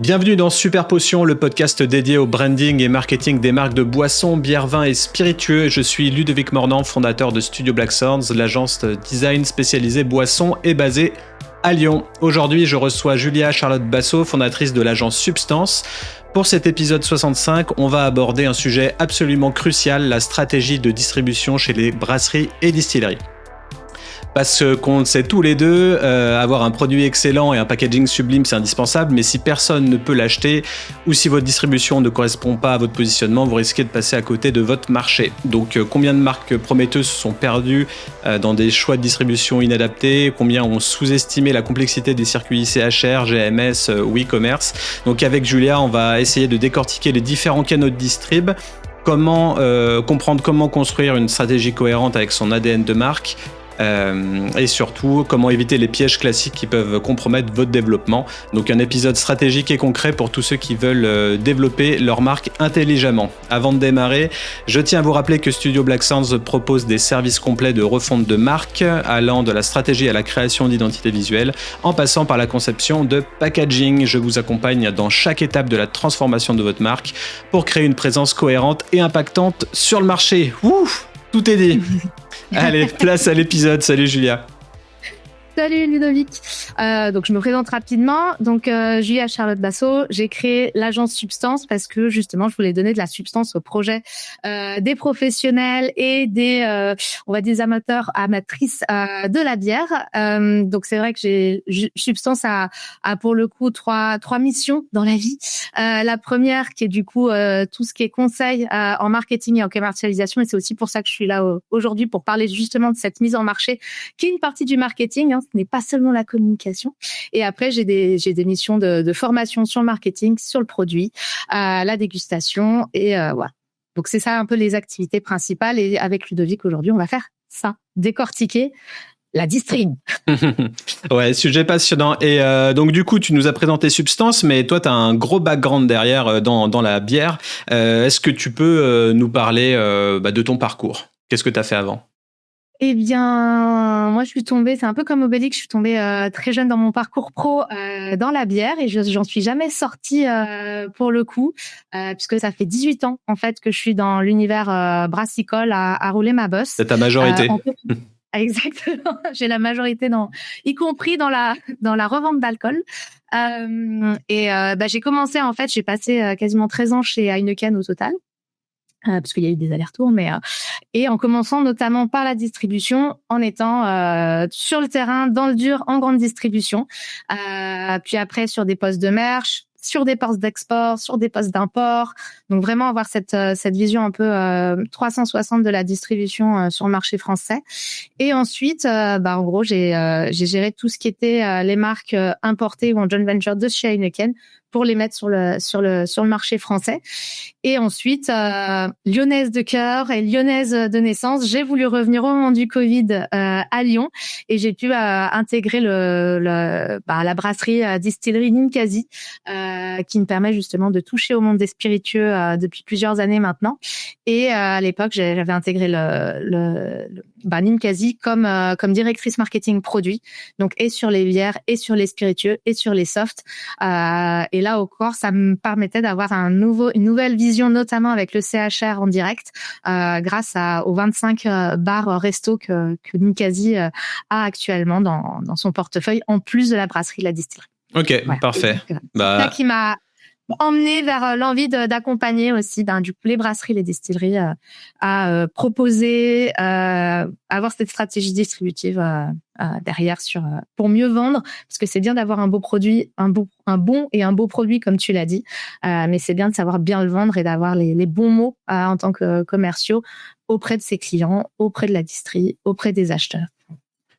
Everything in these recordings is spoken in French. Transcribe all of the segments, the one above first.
Bienvenue dans Super Potion, le podcast dédié au branding et marketing des marques de boissons, bières, vins et spiritueux. Je suis Ludovic Mornan, fondateur de Studio Black Thorns, l'agence de design spécialisée boissons et basée à Lyon. Aujourd'hui, je reçois Julia Charlotte Basso, fondatrice de l'agence Substance. Pour cet épisode 65, on va aborder un sujet absolument crucial, la stratégie de distribution chez les brasseries et distilleries. Parce qu'on le sait tous les deux, avoir un produit excellent et un packaging sublime, c'est indispensable, mais si personne ne peut l'acheter ou si votre distribution ne correspond pas à votre positionnement, vous risquez de passer à côté de votre marché. Donc combien de marques prometteuses se sont perdues dans des choix de distribution inadaptés, combien ont sous-estimé la complexité des circuits CHR, GMS ou e-commerce. Donc avec Julia, on va essayer de décortiquer les différents canaux de distrib, comprendre comment construire une stratégie cohérente avec son ADN de marque, et surtout comment éviter les pièges classiques qui peuvent compromettre votre développement. Donc un épisode stratégique et concret pour tous ceux qui veulent développer leur marque intelligemment. Avant de démarrer, je tiens à vous rappeler que Studio Black Thorns propose des services complets de refonte de marque, allant de la stratégie à la création d'identité visuelle, en passant par la conception de packaging. Je vous accompagne dans chaque étape de la transformation de votre marque pour créer une présence cohérente et impactante sur le marché. Ouf, tout est dit. Allez, place à l'épisode. Salut Julia. Salut Ludovic. Donc je me présente rapidement. Donc Julia Charlotte Basso, j'ai créé l'agence Substance parce que justement je voulais donner de la substance au projet des professionnels et des des amateurs amatrices de la bière. Donc c'est vrai que Substance a pour le coup trois missions dans la vie. La première qui est du coup tout ce qui est conseil en marketing et en commercialisation, et c'est aussi pour ça que je suis là aujourd'hui, pour parler justement de cette mise en marché qui est une partie du marketing, hein. Ce n'est pas seulement la communication. Et après, j'ai des missions de formation sur le marketing, sur le produit, la dégustation, et voilà. Donc c'est ça un peu les activités principales. Et avec Ludovic aujourd'hui, on va faire ça, décortiquer la distrib. Ouais, sujet passionnant. Et donc du coup, tu nous as présenté Substance, mais toi, tu as un gros background derrière dans la bière. Est-ce que tu peux nous parler de ton parcours ? Qu'est-ce que tu as fait avant ? Eh bien, moi, je suis tombée, c'est un peu comme Obélix, je suis tombée très jeune dans mon parcours pro dans la bière, et j'en suis jamais sortie pour le coup, puisque ça fait 18 ans en fait que je suis dans l'univers brassicole à rouler ma bosse. C'est ta majorité. Exactement, j'ai la majorité y compris dans la revente d'alcool. J'ai commencé en fait, j'ai passé quasiment 13 ans chez Heineken au total. Parce qu'il y a eu des allers-retours, et en commençant notamment par la distribution, en étant sur le terrain, dans le dur, en grande distribution, puis après sur des postes de merch, sur des postes d'export, sur des postes d'import. Donc vraiment avoir cette vision un peu 360 de la distribution sur le marché français. Et ensuite, en gros, j'ai géré tout ce qui était les marques importées ou en joint venture de chez Heineken, pour les mettre sur le marché français. Et ensuite, lyonnaise de cœur et lyonnaise de naissance, j'ai voulu revenir au moment du Covid à Lyon, et j'ai pu intégrer la brasserie distillerie Ninkasi, qui me permet justement de toucher au monde des spiritueux depuis plusieurs années maintenant. Et à l'époque, j'avais intégré Ninkasi comme directrice marketing produit, donc et sur les bières, et sur les spiritueux, et sur les softs. Et là encore, ça me permettait d'avoir une nouvelle vision, notamment avec le CHR en direct, grâce aux 25 bars resto que Ninkasi a actuellement dans son portefeuille, en plus de la brasserie de la distillerie. Ok, voilà. Parfait. C'est ça qui m'a emmené vers l'envie d'accompagner aussi du coup les brasseries, les distilleries à proposer, avoir cette stratégie distributive derrière pour mieux vendre, parce que c'est bien d'avoir un beau produit, un bon et un beau produit comme tu l'as dit, mais c'est bien de savoir bien le vendre et d'avoir les bons mots en tant que commerciaux auprès de ses clients, auprès de la distillerie, auprès des acheteurs.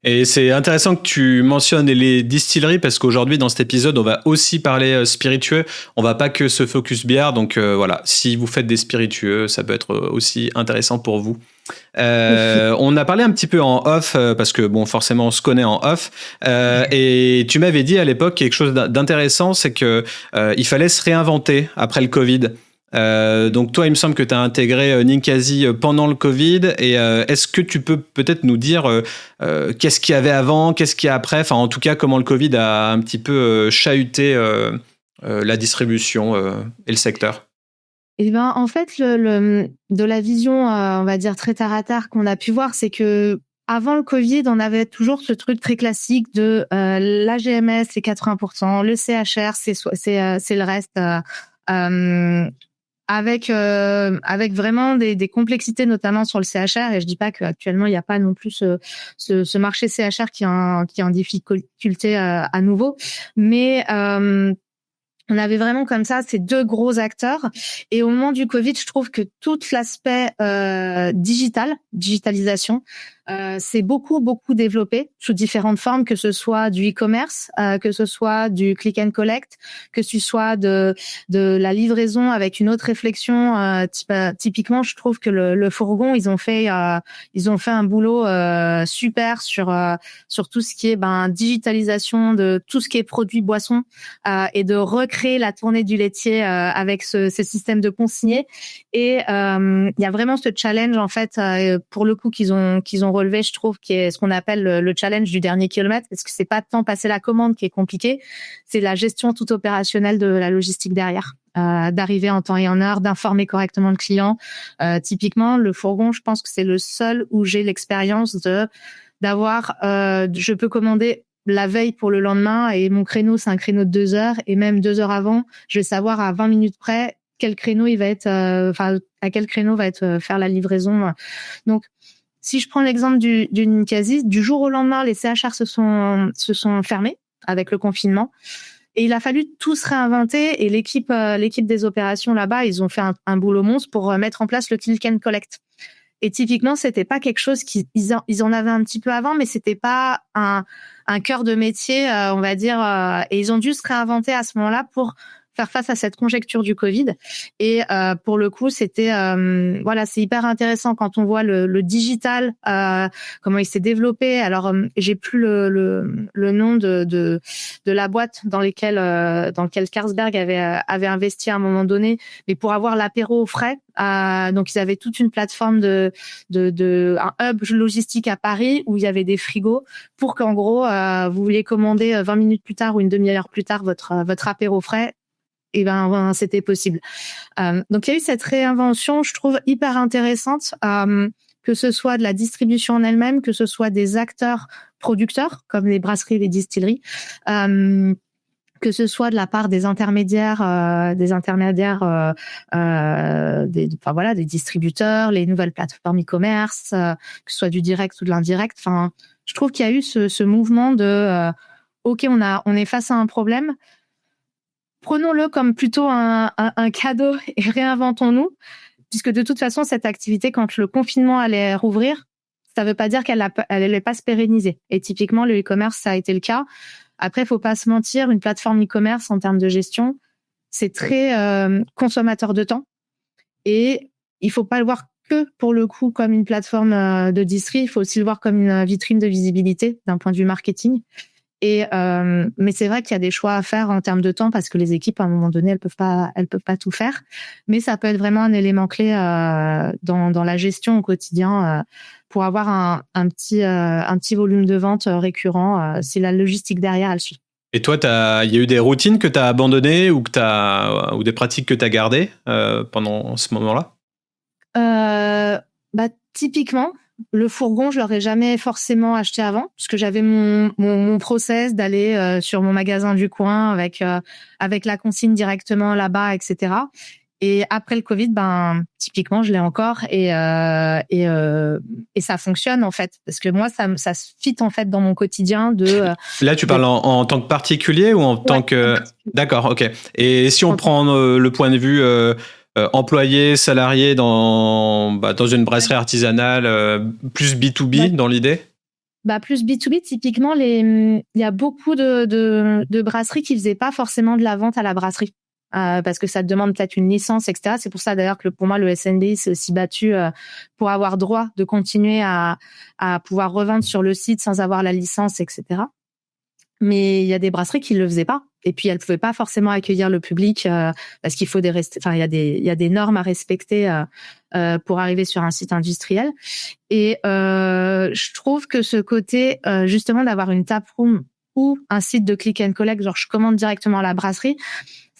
Et c'est intéressant que tu mentionnes les distilleries, parce qu'aujourd'hui, dans cet épisode, on va aussi parler spiritueux. On va pas que se focus bière. Donc voilà, si vous faites des spiritueux, ça peut être aussi intéressant pour vous. On a parlé un petit peu en off, parce que bon, forcément, on se connaît en off. Et tu m'avais dit à l'époque quelque chose d'intéressant, c'est que il fallait se réinventer après le Covid. Donc toi, il me semble que tu as intégré Ninkasi pendant le Covid, et est-ce que tu peux peut-être nous dire qu'est-ce qu'il y avait avant, qu'est-ce qu'il y a après, enfin en tout cas comment le Covid a un petit peu chahuté la distribution et le secteur? Eh ben, en fait, de la vision, on va dire très terre à terre qu'on a pu voir, c'est que avant le Covid, on avait toujours ce truc très classique de la GMS, c'est 80%, le CHR, c'est le reste. Avec vraiment des complexités, notamment sur le CHR. Et je dis pas qu'actuellement il n'y a pas non plus ce marché CHR qui est en difficulté à nouveau, mais on avait vraiment comme ça ces deux gros acteurs. Et au moment du Covid, je trouve que tout l'aspect digitalisation, s'est beaucoup développé sous différentes formes, que ce soit du e-commerce, que ce soit du click and collect, que ce soit de la livraison avec une autre réflexion. Typiquement, je trouve que le fourgon, ils ont fait un boulot super sur tout ce qui est digitalisation de tout ce qui est produits boissons, et de recréer la tournée du laitier avec ce système de consigné. Et il y a vraiment ce challenge en fait, pour le coup qu'ils ont relevé, je trouve, qui est ce qu'on appelle le challenge du dernier kilomètre, parce que c'est pas tant passer la commande qui est compliqué, c'est la gestion toute opérationnelle de la logistique derrière, d'arriver en temps et en heure, d'informer correctement le client. Typiquement, le fourgon, je pense que c'est le seul où j'ai l'expérience d'avoir, je peux commander la veille pour le lendemain et mon créneau, c'est un créneau de 2 heures, et même 2 heures avant, je vais savoir à 20 minutes près quel créneau il va être, à quel créneau va être faire la livraison. Donc, si je prends l'exemple du Ninkasi, du jour au lendemain, les CHR se sont fermés avec le confinement. Et il a fallu tout se réinventer. Et l'équipe des opérations là-bas, ils ont fait un boulot monstre pour mettre en place le click and collect. Et typiquement, c'était pas quelque chose ils en avaient un petit peu avant, mais c'était pas un cœur de métier, on va dire. Et ils ont dû se réinventer à ce moment-là pour faire face à cette conjecture du Covid. Et pour le coup, c'était c'est hyper intéressant quand on voit le digital, comment il s'est développé. Alors j'ai plus le nom de la boîte dans lequel Carlsberg avait investi à un moment donné, mais pour avoir l'apéro au frais. Donc ils avaient toute une plateforme un hub logistique à Paris où il y avait des frigos pour qu'en gros vous vouliez commander 20 minutes plus tard ou une demi-heure plus tard votre apéro frais. Et c'était possible. Donc il y a eu cette réinvention, je trouve hyper intéressante, que ce soit de la distribution en elle-même, que ce soit des acteurs producteurs comme les brasseries et les distilleries, que ce soit de la part des intermédiaires, des distributeurs, les nouvelles plateformes e-commerce, que ce soit du direct ou de l'indirect. Enfin, je trouve qu'il y a eu ce mouvement de OK, on est face à un problème. Prenons-le comme plutôt un cadeau et réinventons-nous, puisque de toute façon, cette activité, quand le confinement allait rouvrir, ça ne veut pas dire qu'elle allait pas se pérenniser. Et typiquement, le e-commerce, ça a été le cas. Après, il faut pas se mentir, une plateforme e-commerce en termes de gestion, c'est très consommateur de temps. Et il faut pas le voir que pour le coup comme une plateforme de distri, il faut aussi le voir comme une vitrine de visibilité d'un point de vue marketing. Et mais c'est vrai qu'il y a des choix à faire en termes de temps parce que les équipes à un moment donné elles peuvent pas tout faire, mais ça peut être vraiment un élément clé dans la gestion au quotidien pour avoir un petit volume de vente récurrent si la logistique derrière elle suit. Et toi, il y a eu des routines que tu as abandonnées ou des pratiques que tu as gardées pendant ce moment-là? Typiquement, le fourgon, je l'aurais jamais forcément acheté avant, parce que j'avais mon process d'aller sur mon magasin du coin avec la consigne directement là-bas, etc. Et après le Covid, typiquement, je l'ai encore et ça fonctionne en fait, parce que moi, ça se fit en fait dans mon quotidien Là, tu parles en tant que particulier ou en tant que... D'accord, ok. Et si on prend le point de vue employé, salarié dans une brasserie artisanale, plus B2B dans l'idée? Plus B2B, typiquement, il y a beaucoup de brasseries qui faisaient pas forcément de la vente à la brasserie. Parce que ça demande peut-être une licence, etc. C'est pour ça d'ailleurs que pour moi le SNDI s'est aussi battu pour avoir droit de continuer à pouvoir revendre sur le site sans avoir la licence, etc. Mais il y a des brasseries qui le faisaient pas, et puis elles pouvaient pas forcément accueillir le public parce qu'il faut il y a des normes à respecter pour arriver sur un site industriel. Et je trouve que ce côté justement d'avoir une taproom ou un site de click and collect, genre je commande directement à la brasserie,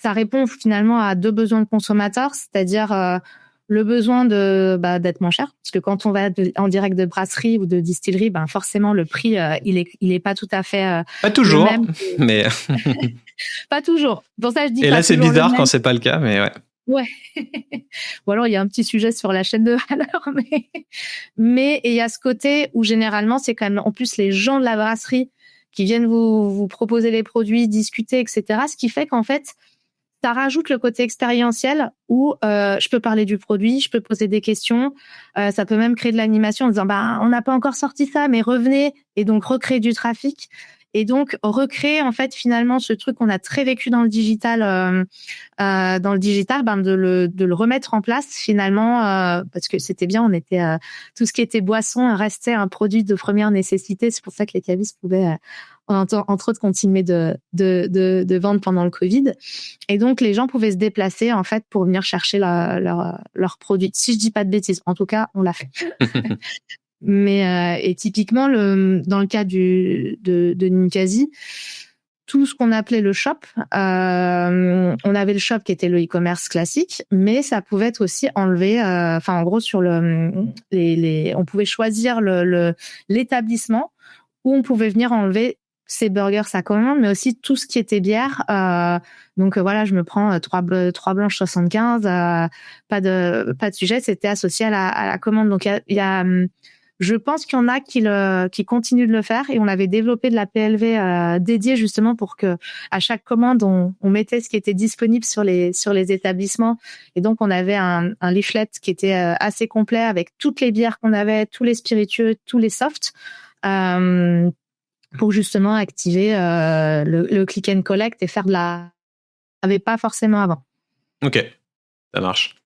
ça répond finalement à deux besoins de consommateurs, c'est-à-dire le besoin d'être moins cher, parce que quand on va en direct de brasserie ou de distillerie, forcément le prix il est pas tout à fait Pas le toujours, même. mais Pas toujours. Pour ça je dis et pas là c'est toujours le bizarre même. quand c'est pas le cas, mais ouais. Ouais. Ou alors il y a un petit sujet sur la chaîne de valeur, mais il y a ce côté où généralement c'est quand même en plus les gens de la brasserie qui viennent vous proposer les produits, discuter, etc. Ce qui fait qu'en fait ça rajoute le côté expérientiel où je peux parler du produit, je peux poser des questions, ça peut même créer de l'animation en disant on n'a pas encore sorti ça, mais revenez, et donc recréer du trafic et donc recréer en fait finalement ce truc qu'on a très vécu dans le digital, de le remettre en place finalement parce que c'était bien, on était tout ce qui était boisson restait un produit de première nécessité, c'est pour ça que les cavistes pouvaient entre autres continuer de vendre pendant le Covid. Et donc, les gens pouvaient se déplacer, en fait, pour venir chercher leur produit. Si je dis pas de bêtises, en tout cas, on l'a fait. Mais, et typiquement, dans le cas de Ninkasi, tout ce qu'on appelait le shop, on avait le shop qui était le e-commerce classique, mais ça pouvait être aussi enlevé, en gros, sur on pouvait choisir l'établissement où on pouvait venir enlever ces burgers à commande, mais aussi tout ce qui était bière. Donc voilà, je me prends trois blanches 75, pas de sujet, c'était associé à la commande. Donc il y a je pense qu'il y en a qui continuent de le faire, et on avait développé de la PLV dédiée justement pour que à chaque commande on mettait ce qui était disponible sur les établissements, et donc on avait un leaflet qui était assez complet avec toutes les bières qu'on avait, tous les spiritueux, tous les softs. Pour justement activer le click and collect et faire de la... avait pas forcément avant. Ok, ça marche.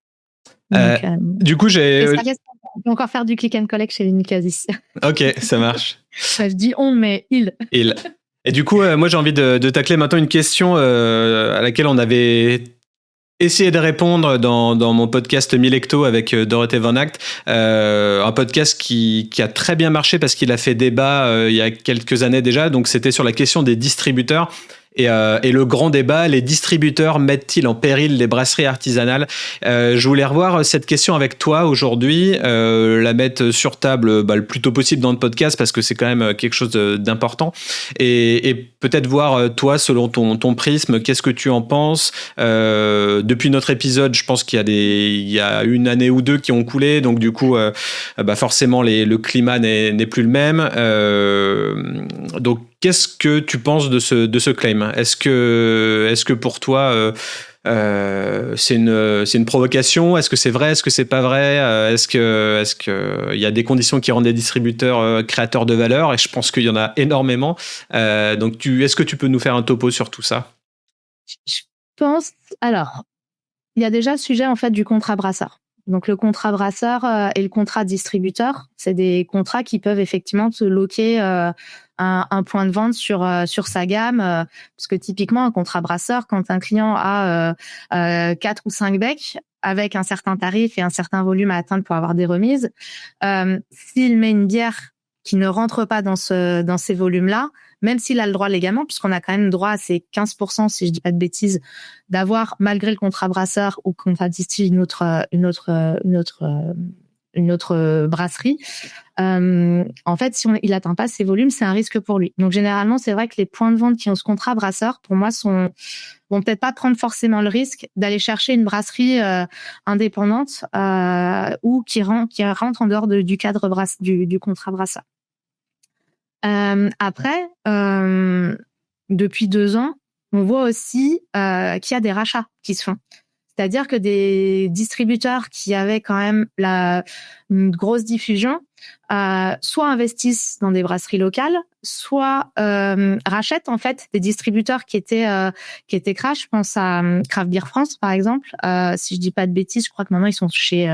Donc, du coup, on peut encore faire du click and collect chez les Ninkasi. Ok, ça marche. Je dis on, mais il. Et du coup, moi j'ai envie de tacler maintenant une question à laquelle on avait essayé de répondre dans mon podcast Milecto avec Dorothée Van Act, un podcast qui a très bien marché parce qu'il a fait débat il y a quelques années déjà. Donc c'était sur la question des distributeurs. Et le grand débat, les distributeurs mettent-ils en péril les brasseries artisanales ? Je voulais revoir cette question avec toi aujourd'hui, la mettre sur table le plus tôt possible dans le podcast parce que c'est quand même quelque chose d'important. Et peut-être voir, toi, selon ton prisme, qu'est-ce que tu en penses ? Depuis notre épisode, je pense qu'il y a une année ou deux qui ont coulé, donc du coup, forcément, le climat n'est plus le même. Donc, qu'est-ce que tu penses de ce claim ? Est-ce que pour toi c'est une provocation ? Est-ce que c'est vrai ? Est-ce que c'est pas vrai ? Est-ce que il y a des conditions qui rendent les distributeurs créateurs de valeur ? Et je pense qu'il y en a énormément. Donc est-ce que tu peux nous faire un topo sur tout ça ? Je pense. Alors, il y a déjà le sujet en fait du contrat brasseur. Donc le contrat brasseur et le contrat distributeur, c'est des contrats qui peuvent effectivement te loquer un point de vente sur sa gamme, parce que typiquement un contrat brasseur, quand un client a 4 ou 5 becs avec un certain tarif et un certain volume à atteindre pour avoir des remises, s'il met une bière qui ne rentre pas dans ces volumes-là, même s'il a le droit légalement, puisqu'on a quand même droit à ces 15%, si je dis pas de bêtises, d'avoir, malgré le contrat brasseur ou contrat distille, une autre brasserie. En fait, si il atteint pas ces volumes, c'est un risque pour lui. Donc, généralement, c'est vrai que les points de vente qui ont ce contrat brasseur, pour moi, vont peut-être pas prendre forcément le risque d'aller chercher une brasserie indépendante ou qui rentre en dehors du cadre du contrat brasseur. Après, depuis 2 ans, on voit aussi qu'il y a des rachats qui se font. C'est-à-dire que des distributeurs qui avaient quand même une grosse diffusion, soit investissent dans des brasseries locales, soit rachètent en fait des distributeurs qui étaient crash. Je pense à Craft Beer France par exemple. Si je dis pas de bêtises, je crois que maintenant ils sont chez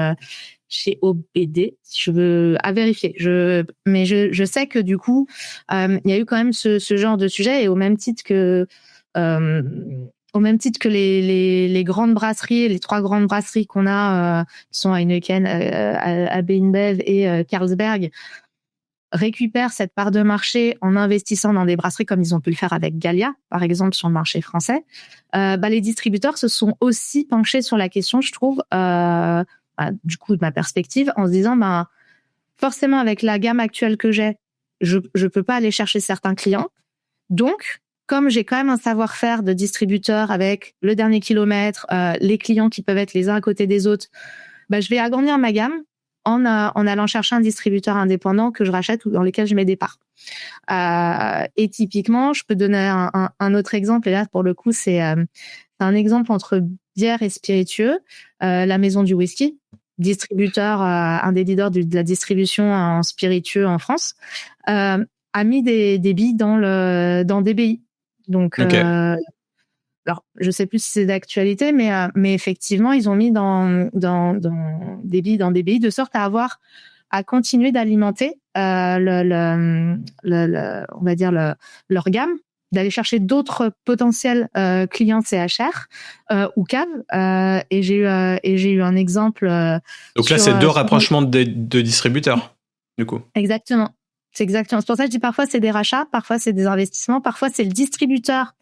OBD, si je veux à vérifier. Mais je sais que du coup, il y a eu quand même ce genre de sujet, et au même titre que les grandes brasseries, les 3 grandes brasseries qu'on a, qui sont Heineken, AB InBev et Carlsberg, récupèrent cette part de marché en investissant dans des brasseries comme ils ont pu le faire avec Gallia, par exemple, sur le marché français, les distributeurs se sont aussi penchés sur la question, je trouve, du coup, de ma perspective, en se disant, forcément, avec la gamme actuelle que j'ai, je peux pas aller chercher certains clients. Donc, comme j'ai quand même un savoir-faire de distributeur avec le dernier kilomètre, les clients qui peuvent être les uns à côté des autres, je vais agrandir ma gamme en allant chercher un distributeur indépendant que je rachète ou dans lequel je mets des parts. Et typiquement, je peux donner un autre exemple. Et là, pour le coup, c'est un exemple entre bière et spiritueux. La Maison du Whisky, distributeur, un des leaders de la distribution en spiritueux en France, a mis des billes dans DBI. Donc, Okay. alors, je sais plus si c'est d'actualité, mais effectivement, ils ont mis dans des billes de sorte à continuer d'alimenter on va dire leur gamme, d'aller chercher d'autres potentiels clients CHR ou caves. Et j'ai eu un exemple. Donc là, c'est deux rapprochements de distributeurs, du coup. Exactement. C'est exactement. C'est pour ça que je dis parfois c'est des rachats, parfois c'est des investissements, parfois c'est le distributeur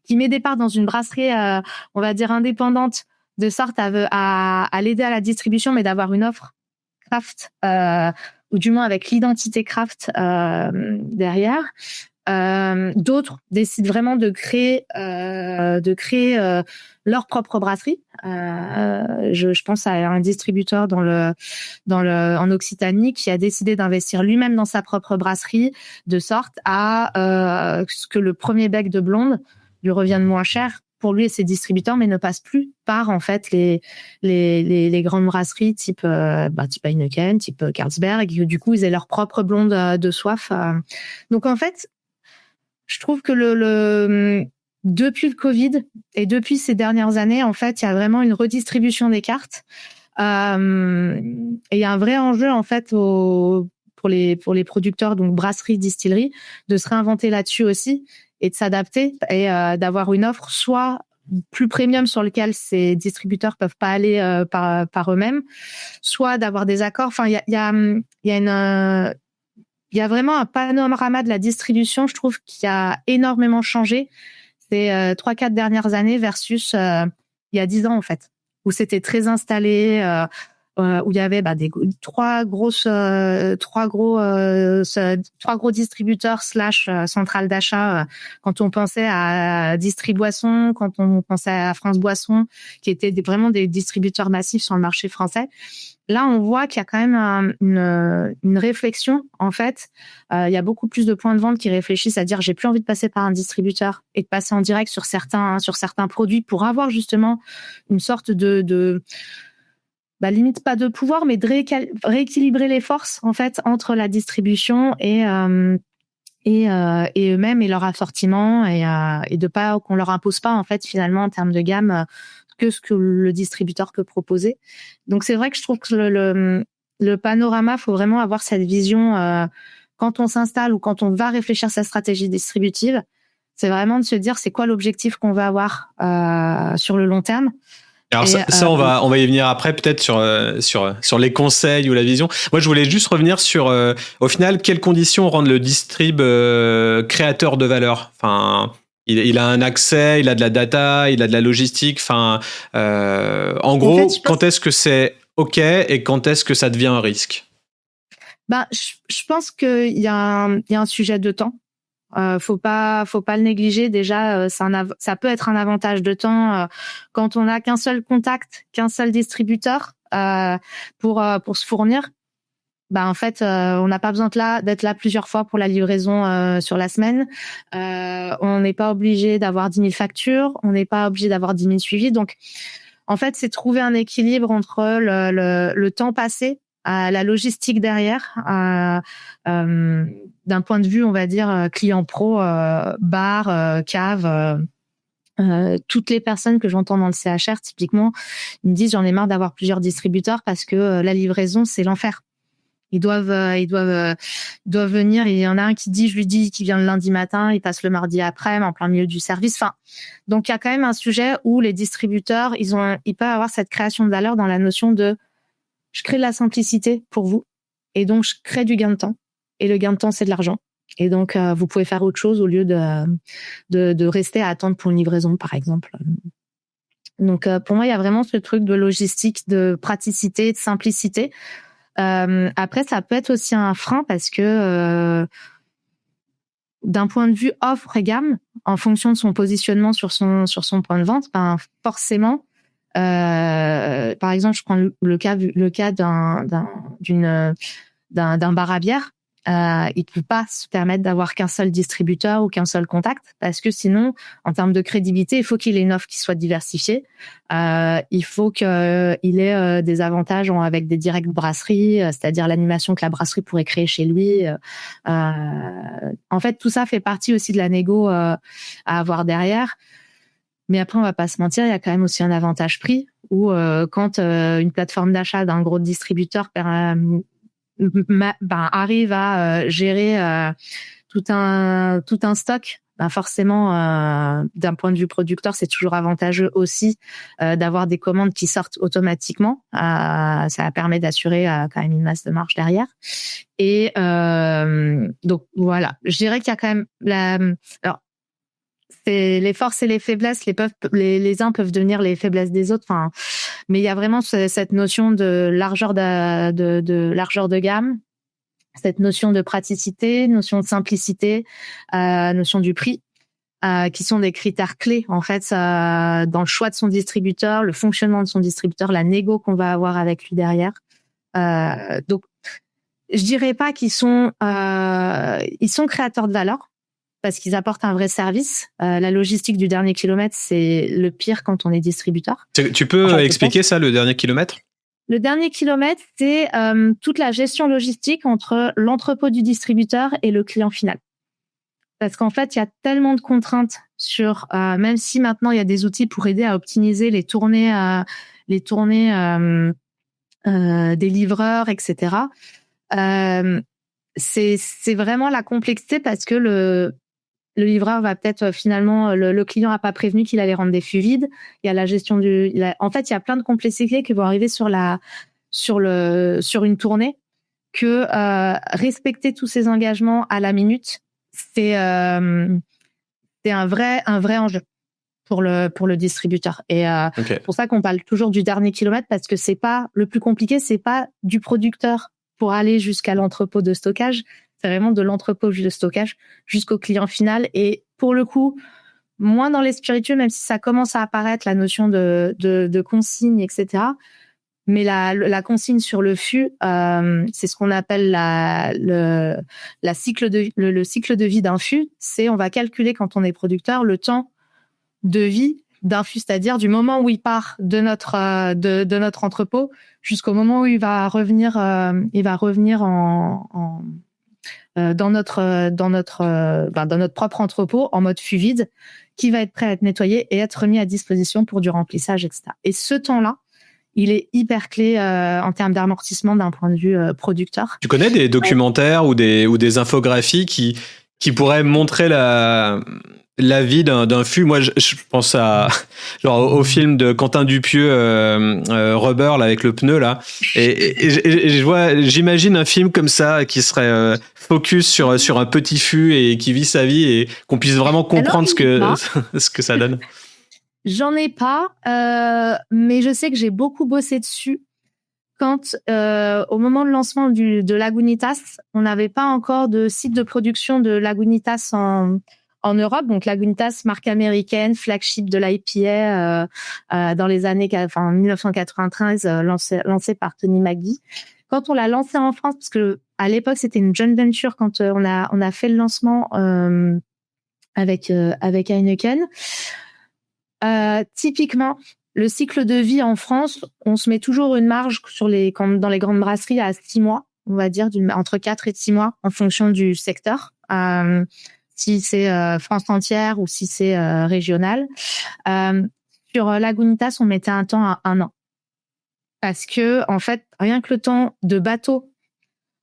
qui met des parts dans une brasserie, on va dire indépendante, de sorte à l'aider à la distribution, mais d'avoir une offre craft, ou du moins avec l'identité craft derrière. D'autres décident vraiment de créer leur propre brasserie. Je pense à un distributeur en Occitanie qui a décidé d'investir lui-même dans sa propre brasserie, de sorte à ce que le premier bec de blonde lui revienne moins cher pour lui et ses distributeurs, mais ne passe plus par en fait les grandes brasseries type Heineken, type Carlsberg, et du coup ils aient leur propre blonde de soif. Donc en fait, je trouve que depuis le Covid et depuis ces dernières années, en fait, il y a vraiment une redistribution des cartes. Et il y a un vrai enjeu, en fait, pour les producteurs, donc brasseries, distilleries, de se réinventer là-dessus aussi et de s'adapter et d'avoir une offre soit plus premium sur lequel ces distributeurs peuvent pas aller par eux-mêmes, soit d'avoir des accords. Enfin, il y a vraiment un panorama de la distribution, je trouve, qui a énormément changé ces 3-4 dernières années versus il y a 10 ans, en fait, où c'était très installé, où il y avait trois gros distributeurs / centrales d'achat quand on pensait à Distriboisson, quand on pensait à France Boisson, qui étaient vraiment des distributeurs massifs sur le marché français. Là, on voit qu'il y a quand même une réflexion. En fait, il y a beaucoup plus de points de vente qui réfléchissent à dire j'ai plus envie de passer par un distributeur et de passer en direct sur certains produits pour avoir justement une sorte de limite pas de pouvoir, mais de rééquilibrer les forces en fait entre la distribution et eux-mêmes et leur assortiment et de pas qu'on leur impose pas en fait finalement en termes de gamme que ce que le distributeur peut proposer. Donc c'est vrai que je trouve que le panorama, faut vraiment avoir cette vision quand on s'installe ou quand on va réfléchir sa stratégie distributive. C'est vraiment de se dire c'est quoi l'objectif qu'on va avoir sur le long terme. Alors ça on va y venir après peut-être sur les conseils ou la vision. Moi je voulais juste revenir sur au final quelles conditions rendent le distrib créateur de valeur. Enfin il a un accès, il a de la data, il a de la logistique. Enfin en gros en fait, quand est-ce que c'est ok et quand est-ce que ça devient un risque? Je pense qu'il y a un sujet de temps. Faut pas le négliger. Déjà, ça peut être un avantage de temps quand on n'a qu'un seul contact, qu'un seul distributeur pour se fournir. En fait, on n'a pas besoin d'être là plusieurs fois pour la livraison sur la semaine. On n'est pas obligé d'avoir 10 000 factures. On n'est pas obligé d'avoir 10 000 suivis. Donc, en fait, c'est trouver un équilibre entre le temps passé, la logistique derrière, d'un point de vue, on va dire, client pro, bar, cave, toutes les personnes que j'entends dans le CHR, typiquement, ils me disent j'en ai marre d'avoir plusieurs distributeurs parce que la livraison, c'est l'enfer. Ils doivent venir. Il y en a un qui dit, je lui dis, qui vient le lundi matin, il passe le mardi après, en plein milieu du service. Enfin, donc il y a quand même un sujet où les distributeurs, ils peuvent avoir cette création de valeur dans la notion de, je crée de la simplicité pour vous, et donc je crée du gain de temps. et le gain de temps, c'est de l'argent. Et donc, vous pouvez faire autre chose au lieu de rester à attendre pour une livraison, par exemple. Donc, pour moi, il y a vraiment ce truc de logistique, de praticité, de simplicité. Après, ça peut être aussi un frein parce que d'un point de vue offre et gamme, en fonction de son positionnement sur son point de vente, ben forcément, par exemple, je prends le cas d'un bar à bière. Il peut pas se permettre d'avoir qu'un seul distributeur ou qu'un seul contact parce que sinon, en termes de crédibilité, il faut qu'il ait une offre qui soit diversifiée. Il faut qu'il ait des avantages avec des directs brasseries, c'est-à-dire l'animation que la brasserie pourrait créer chez lui. En fait, tout ça fait partie aussi de la négo à avoir derrière. Mais après, on va pas se mentir, il y a quand même aussi un avantage prix où quand une plateforme d'achat d'un gros distributeur arrive à gérer tout un stock, forcément, d'un point de vue producteur, c'est toujours avantageux aussi d'avoir des commandes qui sortent automatiquement. Ça permet d'assurer quand même une masse de marge derrière. Et donc voilà, je dirais qu'il y a quand même alors c'est les forces et les faiblesses, les uns peuvent devenir les faiblesses des autres. Enfin, mais il y a vraiment cette notion de largeur de gamme, cette notion de praticité, notion de simplicité, notion du prix, qui sont des critères clés en fait dans le choix de son distributeur, le fonctionnement de son distributeur, la négo qu'on va avoir avec lui derrière. Donc, je dirais pas qu'ils sont créateurs de valeur, parce qu'ils apportent un vrai service. La logistique du dernier kilomètre, c'est le pire quand on est distributeur. Tu peux expliquer ça, le dernier kilomètre ? Le dernier kilomètre, c'est toute la gestion logistique entre l'entrepôt du distributeur et le client final. Parce qu'en fait, il y a tellement de contraintes sur, même si maintenant il y a des outils pour aider à optimiser les tournées des livreurs, etc. C'est vraiment la complexité parce que le livreur va peut-être finalement, le client n'a pas prévenu qu'il allait rendre des fûts vides. Il y a la gestion en fait, il y a plein de complexités qui vont arriver sur une tournée que respecter tous ces engagements à la minute, c'est un vrai enjeu pour le distributeur. Et Okay. pour ça qu'on parle toujours du dernier kilomètre parce que c'est pas le plus compliqué, c'est pas du producteur pour aller jusqu'à l'entrepôt de stockage. C'est vraiment de l'entrepôt de stockage jusqu'au client final. Et pour le coup, moins dans les spiritueux, même si ça commence à apparaître, la notion de consigne, etc. Mais la consigne sur le fût, c'est ce qu'on appelle le cycle de vie d'un fût. C'est, on va calculer quand on est producteur, le temps de vie d'un fût, c'est-à-dire du moment où il part de notre entrepôt jusqu'au moment où il va revenir dans notre propre entrepôt en mode fût vide, qui va être prêt à être nettoyé et être remis à disposition pour du remplissage, etc. Et ce temps-là, il est hyper clé en termes d'amortissement d'un point de vue producteur. Tu connais des documentaires ou des infographies qui pourraient montrer la vie d'un fût? Moi, je pense au film de Quentin Dupieux, Rubber, là, avec le pneu, là. Et j'imagine un film comme ça qui serait focus sur un petit fût et qui vit sa vie et qu'on puisse vraiment comprendre ce que ça donne. J'en ai pas, mais je sais que j'ai beaucoup bossé dessus quand, au moment de lancement de Lagunitas, on n'avait pas encore de site de production de Lagunitas en Europe. Donc Lagunitas, marque américaine, flagship de l'IPA dans les années 1993, lancé par Tony McGee. Quand on l'a lancé en France, parce que à l'époque c'était une joint venture quand on a fait le lancement avec Heineken. Typiquement, le cycle de vie en France, on se met toujours une marge dans les grandes brasseries à 6 mois, on va dire entre 4 et 6 mois en fonction du secteur. Si c'est France entière ou si c'est régional. Sur Lagunitas, on mettait un temps à 1 an. Parce que, en fait, rien que le temps de bateau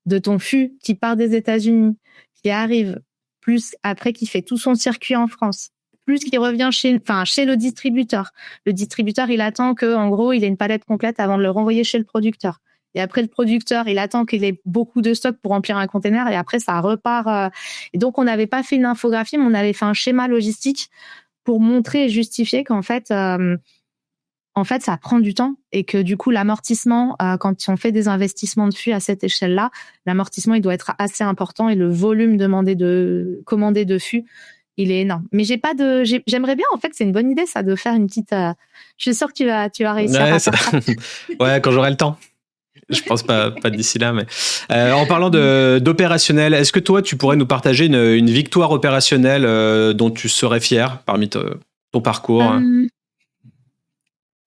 de ton fût qui part des États-Unis, qui arrive, plus après qui fait tout son circuit en France, plus qui revient chez le distributeur. Le distributeur, il attend que, en gros, il ait une palette complète avant de le renvoyer chez le producteur. Et après, le producteur, il attend qu'il ait beaucoup de stock pour remplir un container et après, ça repart. Et donc, on n'avait pas fait une infographie, mais on avait fait un schéma logistique pour montrer et justifier qu'en fait, ça prend du temps et que du coup, l'amortissement, quand on fait des investissements de fûts à cette échelle-là, l'amortissement, il doit être assez important et le volume commandé de fûts, il est énorme. Mais j'aimerais bien, en fait, c'est une bonne idée, ça, de faire une petite, je suis sûre que tu vas réussir à faire ça. Ouais, quand j'aurai le temps. Je pense pas d'ici là, mais en parlant d'opérationnel, est-ce que toi, tu pourrais nous partager une victoire opérationnelle dont tu serais fier parmi ton parcours?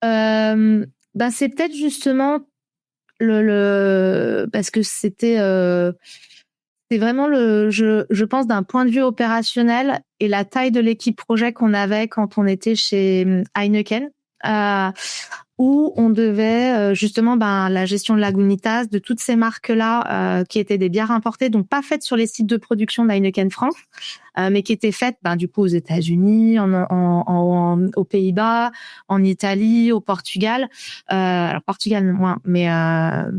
C'est peut-être justement parce que c'est vraiment je pense d'un point de vue opérationnel et la taille de l'équipe projet qu'on avait quand on était chez Heineken, où on devait justement la gestion de Lagunitas, de toutes ces marques-là qui étaient des bières importées, donc pas faites sur les sites de production d'Heineken France, mais qui étaient faites du coup aux États-Unis, aux Pays-Bas, en Italie, au Portugal. Alors Portugal moins, mais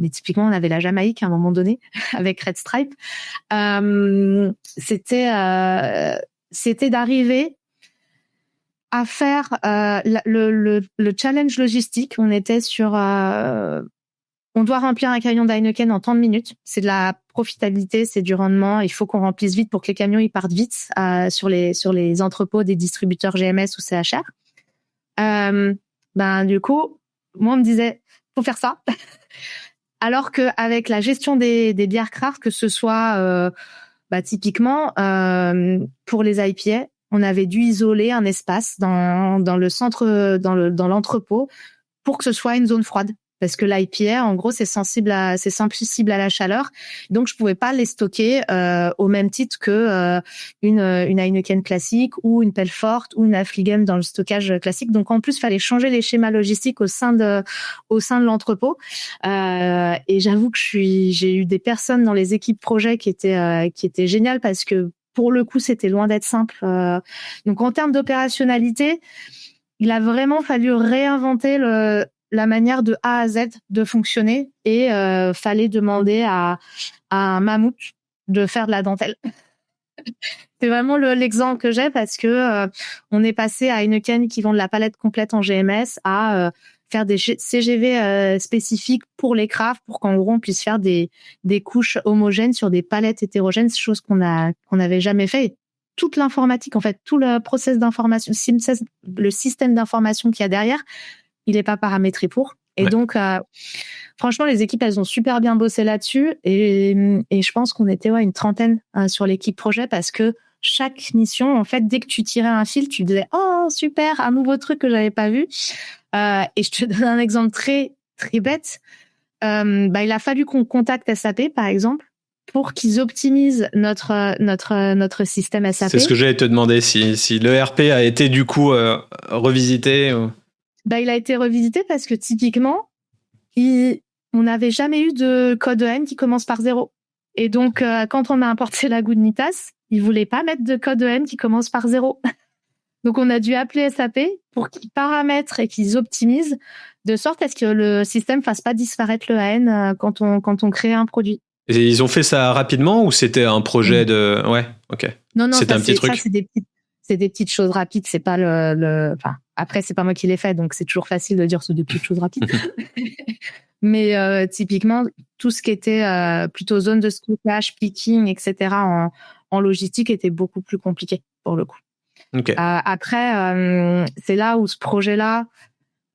typiquement on avait la Jamaïque à un moment donné avec Red Stripe. C'était d'arriver à faire le challenge logistique. On était sur on doit remplir un camion d'Heineken en tant de minutes. C'est de la profitabilité, c'est du rendement. Il faut qu'on remplisse vite pour que les camions ils partent vite sur les entrepôts des distributeurs GMS ou CHR. Du coup, moi on me disait faut faire ça. Alors que avec la gestion des bières craft, que ce soit typiquement pour les IPA, on avait dû isoler un espace dans le centre, dans l'entrepôt, pour que ce soit une zone froide. Parce que l'IPA, en gros, c'est sensible à la chaleur. Donc, je pouvais pas les stocker au même titre que une Heineken classique ou une Pelfort ou une Affligem dans le stockage classique. Donc, en plus, fallait changer les schémas logistiques au sein de l'entrepôt. Et j'avoue que j'ai eu des personnes dans les équipes projet qui étaient géniales parce que pour le coup, c'était loin d'être simple. Donc, en termes d'opérationnalité, il a vraiment fallu réinventer la manière de A à Z de fonctionner et fallait demander à un mammouth de faire de la dentelle. C'est vraiment l'exemple que j'ai parce que on est passé à Heineken qui vend de la palette complète en GMS à faire des CGV spécifiques pour les crafts pour qu'en gros on puisse faire des couches homogènes sur des palettes hétérogènes, chose qu'on n'avait jamais fait. Et toute l'informatique, en fait, tout le process d'information, le système d'information qu'il y a derrière, il n'est pas paramétré pour. Et donc, franchement, les équipes, elles ont super bien bossé là-dessus. Et je pense qu'on était une trentaine sur l'équipe projet parce que chaque mission, en fait, dès que tu tirais un fil, tu disais « Oh, super, un nouveau truc que j'avais pas vu ». Et je te donne un exemple très, très bête. Il a fallu qu'on contacte SAP, par exemple, pour qu'ils optimisent notre système SAP. C'est ce que j'allais te demander, si l'ERP a été du coup revisité ou... Il a été revisité parce que typiquement, on n'avait jamais eu de code EN qui commence par 0. Et donc, quand on a importé Lagunitas, ils voulaient pas mettre de code EN qui commence par 0. Donc, on a dû appeler SAP pour qu'ils paramètrent et qu'ils optimisent de sorte à ce que le système fasse pas disparaître le AN quand on crée un produit. Et ils ont fait ça rapidement ou c'était un projet de... Ouais, ok. Non, c'était un petit truc. Ça, c'est des petites choses rapides. C'est pas enfin, après, c'est pas moi qui l'ai fait, donc c'est toujours facile de dire c'est des petites choses rapides. Mais typiquement, tout ce qui était plutôt zone de stockage, picking, etc. en logistique était beaucoup plus compliqué pour le coup. Okay. Après, c'est là où ce projet-là,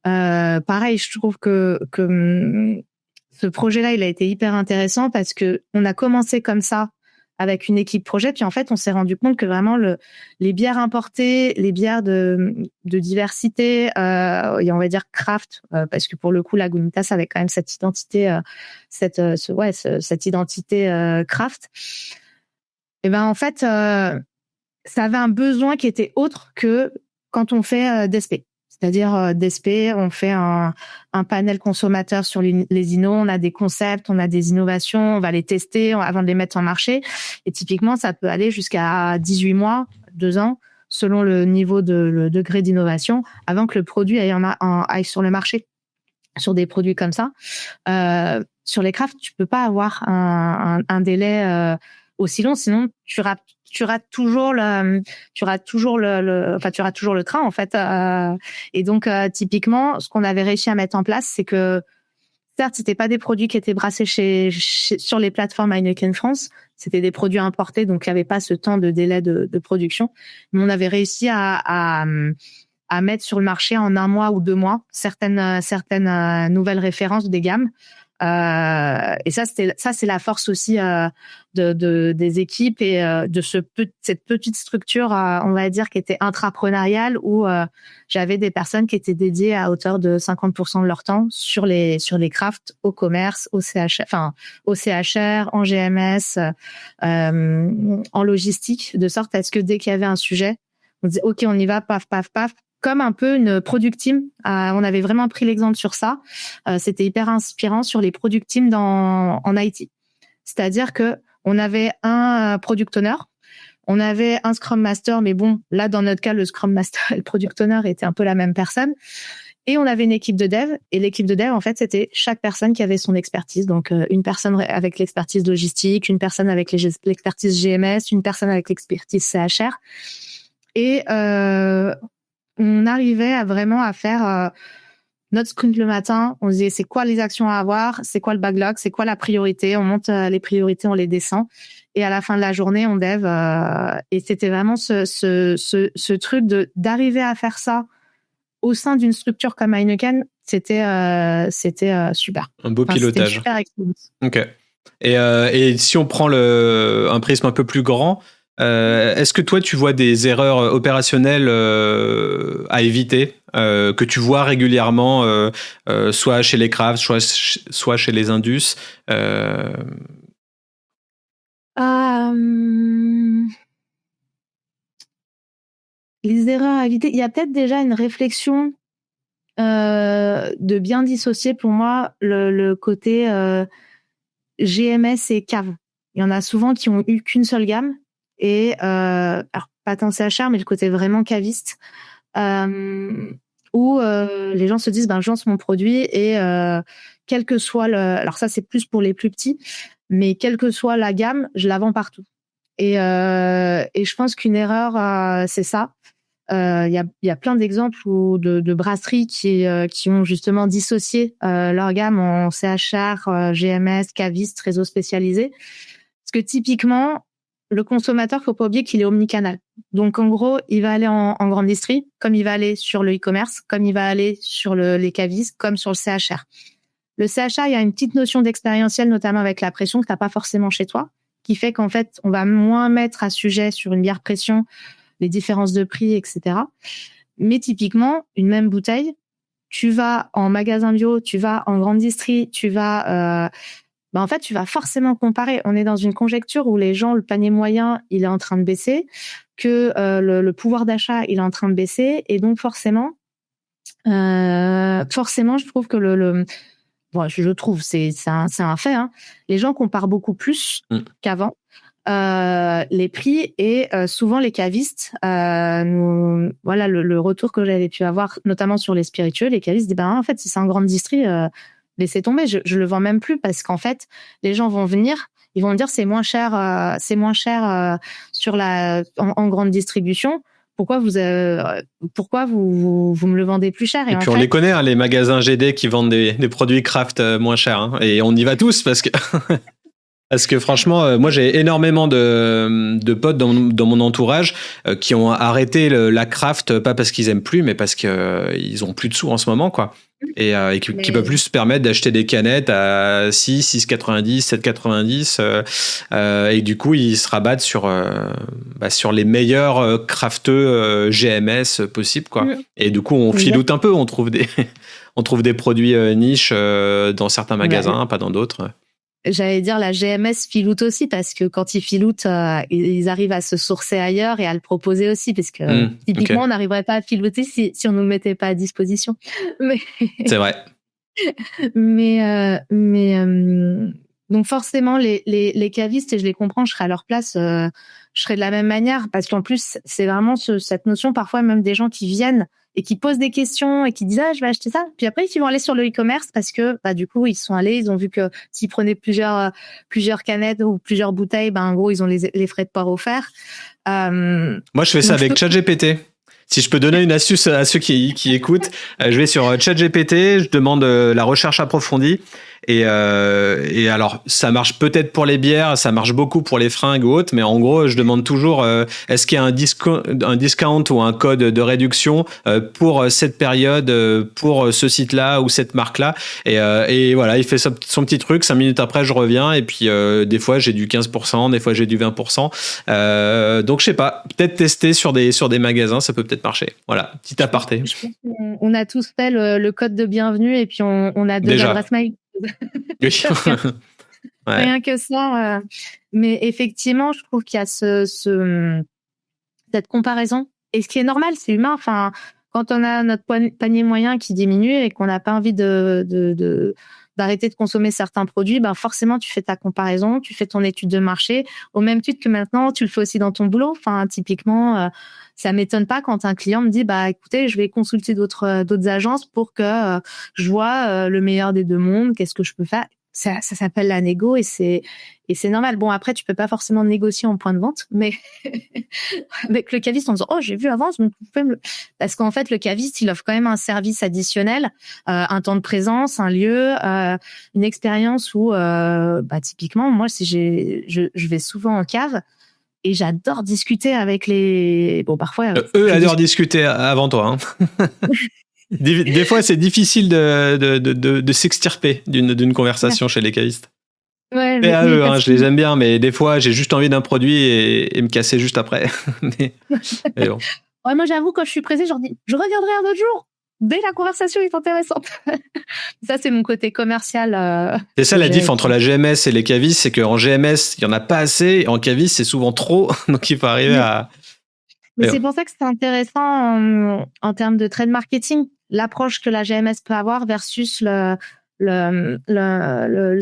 pareil, je trouve que ce projet-là, il a été hyper intéressant parce que on a commencé comme ça avec une équipe projet, puis en fait, on s'est rendu compte que vraiment les bières importées, les bières de diversité, et on va dire craft, parce que pour le coup, Lagunitas avait quand même cette identité, cette identité craft. Et en fait, ça avait un besoin qui était autre que quand on fait DSP. C'est-à-dire DSP, on fait un panel consommateur sur les innos, on a des concepts, on a des innovations, on va les tester avant de les mettre en marché. Et typiquement, ça peut aller jusqu'à 18 mois, 2 ans, selon le niveau le degré d'innovation, avant que le produit aille sur le marché. sur des produits comme ça. Sur les crafts, tu peux pas avoir un délai aussi long, sinon tu rates toujours le train en fait. Et donc typiquement, ce qu'on avait réussi à mettre en place, c'est que certes, c'était pas des produits qui étaient brassés sur les plateformes Heineken France, c'était des produits importés, donc il y avait pas ce temps de délai de production, mais on avait réussi à mettre sur le marché en 1 mois ou 2 mois certaines nouvelles références des gammes. Et ça c'est la force aussi des équipes et de cette petite structure, on va dire, qui était intrapreneuriale, où j'avais des personnes qui étaient dédiées à hauteur de 50% de leur temps sur les crafts, au commerce, au CHR, en GMS, en logistique, de sorte à ce que dès qu'il y avait un sujet, on disait ok, on y va, paf paf paf, comme un peu une product team. On avait vraiment pris l'exemple sur ça. C'était hyper inspirant sur les product teams en IT. C'est-à-dire que on avait un product owner, on avait un scrum master, mais bon, là dans notre cas, le scrum master et le product owner étaient un peu la même personne. Et on avait une équipe de dev, et l'équipe de dev, en fait, c'était chaque personne qui avait son expertise. Donc, une personne avec l'expertise logistique, une personne avec l'expertise GMS, une personne avec l'expertise CHR. Et on arrivait à faire notre sprint le matin. On disait c'est quoi les actions à avoir, c'est quoi le backlog, c'est quoi la priorité. On monte les priorités, on les descend. Et à la fin de la journée, on dev. Et c'était vraiment ce truc d'arriver à faire ça au sein d'une structure comme Heineken. C'était super. Un beau pilotage. C'était une super expérience. Ok. Et si on prend un prisme un peu plus grand, est-ce que toi tu vois des erreurs opérationnelles à éviter, que tu vois régulièrement, soit chez les crafts, soit chez les indus? Les erreurs à éviter, il y a peut-être déjà une réflexion de bien dissocier pour moi le côté GMS et cave. Il y en a souvent qui ont eu qu'une seule gamme. Et alors pas tant CHR, mais le côté vraiment caviste, où les gens se disent je lance mon produit et quel que soit alors ça c'est plus pour les plus petits, mais quelle que soit la gamme, je la vends partout. Et je pense qu'une erreur, c'est ça. Il y a plein d'exemples de brasseries qui ont justement dissocié leur gamme en CHR, GMS, caviste, réseau spécialisé. Parce que typiquement, le consommateur, faut pas oublier qu'il est omnicanal. Donc, en gros, il va aller en grande distri, comme il va aller sur le e-commerce, comme il va aller sur les cavistes, comme sur le CHR. Le CHR, il y a une petite notion d'expérientiel, notamment avec la pression que t'as pas forcément chez toi, qui fait qu'en fait, on va moins mettre à sujet sur une bière pression les différences de prix, etc. Mais typiquement, une même bouteille, tu vas en magasin bio, tu vas en grande distri, tu vas... en fait, tu vas forcément comparer. On est dans une conjecture où les gens, le panier moyen, il est en train de baisser, que le pouvoir d'achat, il est en train de baisser, et donc forcément, je trouve que je trouve, c'est un fait, hein. Les gens comparent beaucoup plus qu'avant les prix, et souvent les cavistes, le retour que j'avais pu avoir, notamment sur les spiritueux, les cavistes disent en fait, si c'est en grande distri, laissez tomber, je le vends même plus, parce qu'en fait, les gens vont venir, ils vont me dire c'est moins cher sur en grande distribution. Pourquoi vous me le vendez plus cher? Et puis on les connaît, hein, les magasins GD qui vendent des produits craft moins chers, hein, et on y va tous parce que parce que franchement, moi j'ai énormément de potes dans mon entourage qui ont arrêté la craft, pas parce qu'ils aiment plus, mais parce qu'ils ont plus de sous en ce moment, quoi. Et qui peuvent plus se permettre d'acheter des canettes à 6,90, 7,90, et du coup ils se rabattent sur les meilleurs crafteux GMS possibles, quoi. Et du coup on filoute un peu, on trouve des produits niches dans certains magasins, pas dans d'autres. J'allais dire la GMS filoute aussi, parce que quand ils filoutent, ils arrivent à se sourcer ailleurs et à le proposer aussi, parce que typiquement on n'arriverait pas à filouter si on nous mettait pas à disposition. Mais... C'est vrai. mais donc forcément les cavistes, et je les comprends, je serais à leur place, je serais de la même manière, parce qu'en plus c'est vraiment cette notion parfois même des gens qui viennent et qui posent des questions et qui disent je vais acheter ça. Puis après, ils vont aller sur le e-commerce parce que du coup, ils sont allés, ils ont vu que s'ils prenaient plusieurs canettes ou plusieurs bouteilles, en gros, ils ont les frais de port offerts. Moi, je fais ça avec ChatGPT. Si je peux donner une astuce à ceux qui écoutent, je vais sur ChatGPT, je demande la recherche approfondie. Et alors, ça marche peut-être pour les bières, ça marche beaucoup pour les fringues ou autres, mais en gros, je demande toujours est-ce qu'il y a un discount ou un code de réduction pour cette période, pour ce site-là ou cette marque-là. Et voilà, il fait son petit truc. 5 minutes après, je reviens. Et puis, des fois, j'ai du 15%, des fois, j'ai du 20%. Donc, je sais pas, peut-être tester sur des magasins, ça peut peut-être marcher. Voilà, petit aparté. Je pense qu'on a tous fait le code de bienvenue et puis on a deux adresses mail. Rien que ça. Mais effectivement, je trouve qu'il y a cette comparaison. Et ce qui est normal, c'est humain. Enfin, quand on a notre panier moyen qui diminue et qu'on n'a pas envie d'arrêter de consommer certains produits, forcément, tu fais ta comparaison, tu fais ton étude de marché, au même titre que maintenant, tu le fais aussi dans ton boulot. Enfin, typiquement, ça m'étonne pas quand un client me dit, écoutez, je vais consulter d'autres agences pour que je vois le meilleur des deux mondes, qu'est-ce que je peux faire. Ça s'appelle la négo et c'est normal. Bon, après, tu peux pas forcément négocier en point de vente, mais avec le caviste, en disant, j'ai vu avant, parce qu'en fait, le caviste, il offre quand même un service additionnel, un temps de présence, un lieu, une expérience où, typiquement, moi, si je vais souvent en cave et j'adore discuter avec les, parfois. Eux adorent discuter avant toi, hein. Des fois, c'est difficile de s'extirper d'une conversation chez les cavistes. Ouais, mais à eux, je les aime bien, mais des fois, j'ai juste envie d'un produit et me casser juste après. mais bon. Ouais, moi, j'avoue, quand je suis pressée, je reviendrai un autre jour. Dès la conversation est intéressante. Ça, c'est mon côté commercial. C'est ça la diff entre la GMS et les cavistes, c'est qu'en GMS, il n'y en a pas assez, et en caviste, c'est souvent trop. Donc, il faut arriver à... Mais c'est pour ça que c'est intéressant en termes de trade marketing, l'approche que la GMS peut avoir versus ce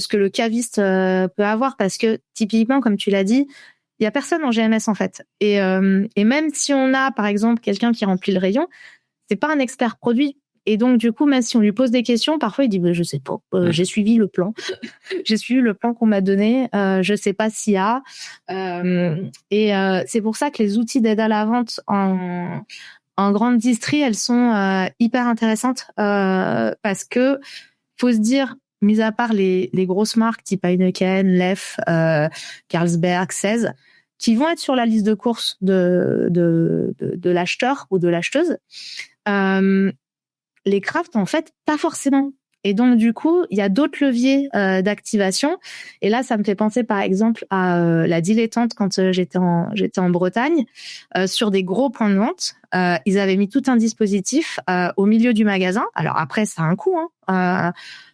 que le caviste peut avoir, parce que typiquement, comme tu l'as dit, il y a personne en GMS en fait. Et même si on a par exemple quelqu'un qui remplit le rayon, c'est pas un expert produit. Et donc du coup, même si on lui pose des questions, parfois il dit je sais pas, j'ai suivi le plan, j'ai suivi le plan qu'on m'a donné, je sais pas s'il y a. C'est pour ça que les outils d'aide à la vente en grande distrie, elles sont hyper intéressantes parce que faut se dire, mis à part les grosses marques type Heineken, Lef, Carlsberg, 16, qui vont être sur la liste de courses de l'acheteur ou de l'acheteuse, les crafts, en fait, pas forcément. Et donc, du coup, il y a d'autres leviers d'activation. Et là, ça me fait penser, par exemple, à la Dilettante quand j'étais en Bretagne, sur des gros points de vente. Ils avaient mis tout un dispositif au milieu du magasin. Alors après, ça a un coût,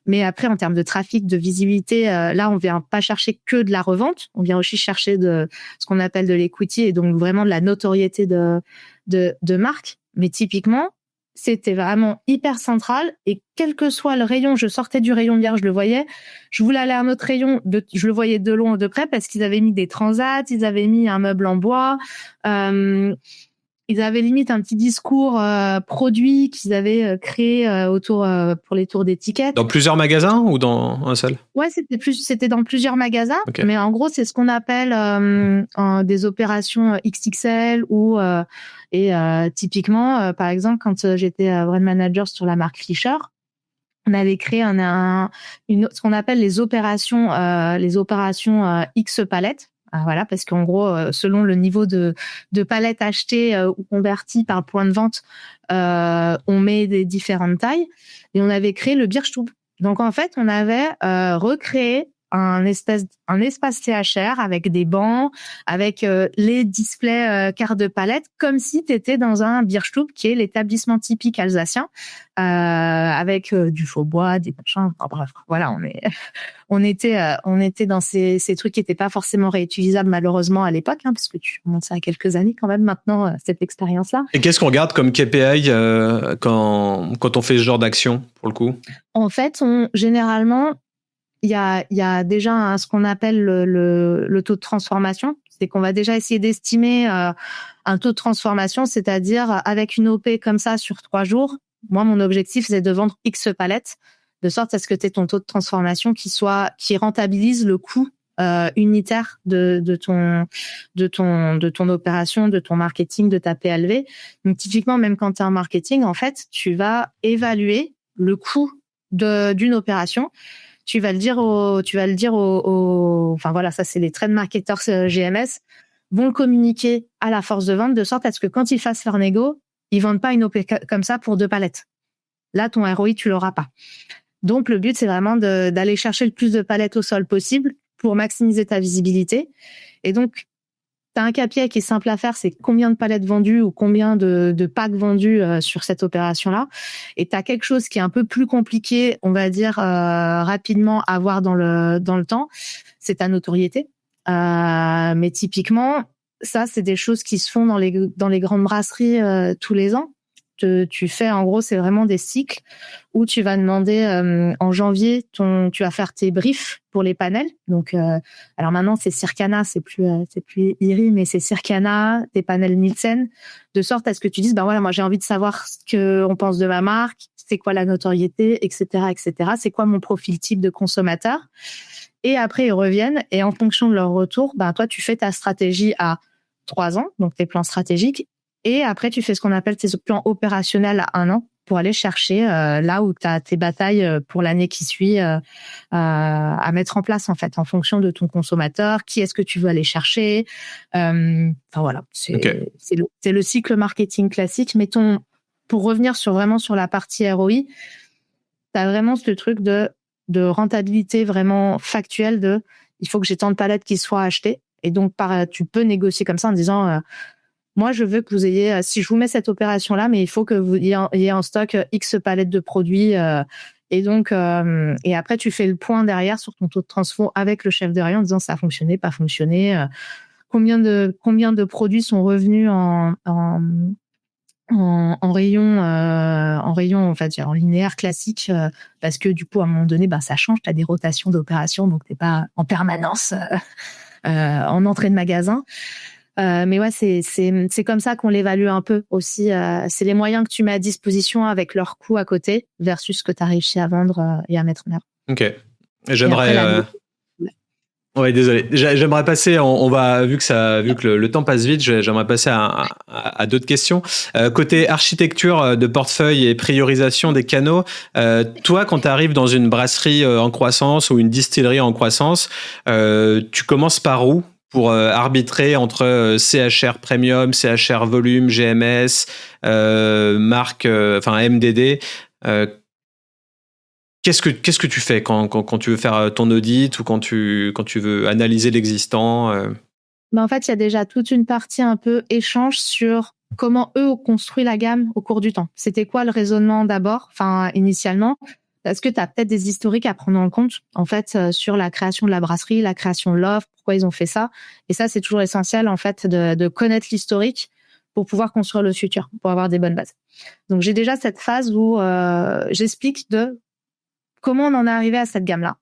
mais après, en termes de trafic, de visibilité, là, on vient pas chercher que de la revente. On vient aussi chercher de ce qu'on appelle de l'equity et donc vraiment de la notoriété de marque. Mais typiquement, c'était vraiment hyper central et quel que soit le rayon, je sortais du rayon bière, je le voyais. Je voulais aller à un autre rayon, je le voyais de loin ou de près parce qu'ils avaient mis des transats, ils avaient mis un meuble en bois. Ils avaient limite un petit discours produit qu'ils avaient créé autour pour les tours d'étiquette. Dans plusieurs magasins ou dans un seul? Ouais, c'était dans plusieurs magasins, okay. Mais en gros, c'est ce qu'on appelle des opérations XXL ou typiquement, par exemple, quand j'étais brand manager sur la marque Fisher, on avait créé ce qu'on appelle les opérations X palettes. Voilà, parce qu'en gros, selon le niveau de palette achetée ou convertie par le point de vente, on met des différentes tailles. Et on avait créé le Bierstube. Donc en fait, on avait recréé un espace THR avec des bancs, avec les displays cartes de palette, comme si tu étais dans un Bierstube, qui est l'établissement typique alsacien, avec du faux bois, des machins. Enfin, bref, voilà, on était dans ces trucs qui n'étaient pas forcément réutilisables malheureusement à l'époque, parce que tu montes ça à quelques années quand même maintenant, cette expérience-là. Et qu'est-ce qu'on regarde comme KPI quand on fait ce genre d'action, pour le coup? En fait, généralement, il y a déjà ce qu'on appelle le taux de transformation. C'est qu'on va déjà essayer d'estimer un taux de transformation, c'est-à-dire avec une OP comme ça sur 3 jours. Moi, mon objectif, c'est de vendre X palettes, de sorte à ce que tu aies ton taux de transformation qui rentabilise le coût unitaire de ton opération, de ton marketing, de ta PLV. Donc typiquement, même quand tu es en marketing, en fait, tu vas évaluer le coût d'une opération. Tu vas le dire enfin voilà, ça c'est les trade marketers GMS vont le communiquer à la force de vente de sorte à ce que quand ils fassent leur négo, ils vendent pas une OP comme ça pour 2 palettes. Là, ton ROI, tu l'auras pas. Donc le but, c'est vraiment d'aller chercher le plus de palettes au sol possible pour maximiser ta visibilité. Et donc, tu as un KPI qui est simple à faire, c'est combien de palettes vendues ou combien de packs vendus sur cette opération-là. Et tu as quelque chose qui est un peu plus compliqué, on va dire, rapidement à voir dans le temps, c'est ta notoriété. Mais typiquement, ça, c'est des choses qui se font dans les grandes brasseries tous les ans. Tu fais, en gros, c'est vraiment des cycles où tu vas demander en janvier, tu vas faire tes briefs pour les panels. Donc, alors maintenant c'est Circana, c'est plus IRI, mais c'est Circana, tes panels Nielsen, de sorte à ce que tu dises, ben voilà, moi j'ai envie de savoir ce que on pense de ma marque, c'est quoi la notoriété, etc., etc. C'est quoi mon profil type de consommateur. Et après ils reviennent et en fonction de leur retour, ben toi tu fais ta stratégie à 3 ans, donc tes plans stratégiques. Et après, tu fais ce qu'on appelle tes plans opérationnels à 1 an pour aller chercher là où tu as tes batailles pour l'année qui suit à mettre en place, en fait, en fonction de ton consommateur, qui est-ce que tu veux aller chercher. Enfin, voilà, c'est le cycle marketing classique. Mettons, pour revenir vraiment sur la partie ROI, tu as vraiment ce truc de rentabilité vraiment factuelle il faut que j'ai tant de palettes qui soient achetées. Et donc, tu peux négocier comme ça en disant... moi, je veux que vous ayez, si je vous mets cette opération-là, mais il faut que vous ayez en stock X palettes de produits. Et donc, et après, tu fais le point derrière sur ton taux de transfo avec le chef de rayon en disant ça a fonctionné, pas fonctionné. Combien de produits sont revenus en rayon, en fait, en linéaire classique, parce que du coup, à un moment donné, ça change. Tu as des rotations d'opérations, donc t'es pas en permanence en entrée de magasin. Mais ouais, c'est comme ça qu'on l'évalue un peu aussi. C'est les moyens que tu mets à disposition avec leur coût à côté versus ce que tu as réussi à vendre et à mettre en œuvre. Ok. J'aimerais. Ouais, désolé. J'aimerais passer. Vu que le temps passe vite, j'aimerais passer à d'autres questions. Côté architecture de portefeuille et priorisation des canaux, toi, quand tu arrives dans une brasserie en croissance ou une distillerie en croissance, tu commences par où pour arbitrer entre CHR Premium, CHR Volume, GMS, marque, MDD. Qu'est-ce que tu fais quand tu veux faire ton audit ou quand tu veux analyser l'existant En fait, il y a déjà toute une partie un peu échange sur comment eux ont construit la gamme au cours du temps. C'était quoi le raisonnement d'abord, initialement? Est-ce que tu as peut-être des historiques à prendre en compte, en fait, sur la création de la brasserie, la création de l'offre, pourquoi ils ont fait ça? Et ça, c'est toujours essentiel, en fait, de connaître l'historique pour pouvoir construire le futur, pour avoir des bonnes bases. Donc, j'ai déjà cette phase où j'explique de comment on en est arrivé à cette gamme-là.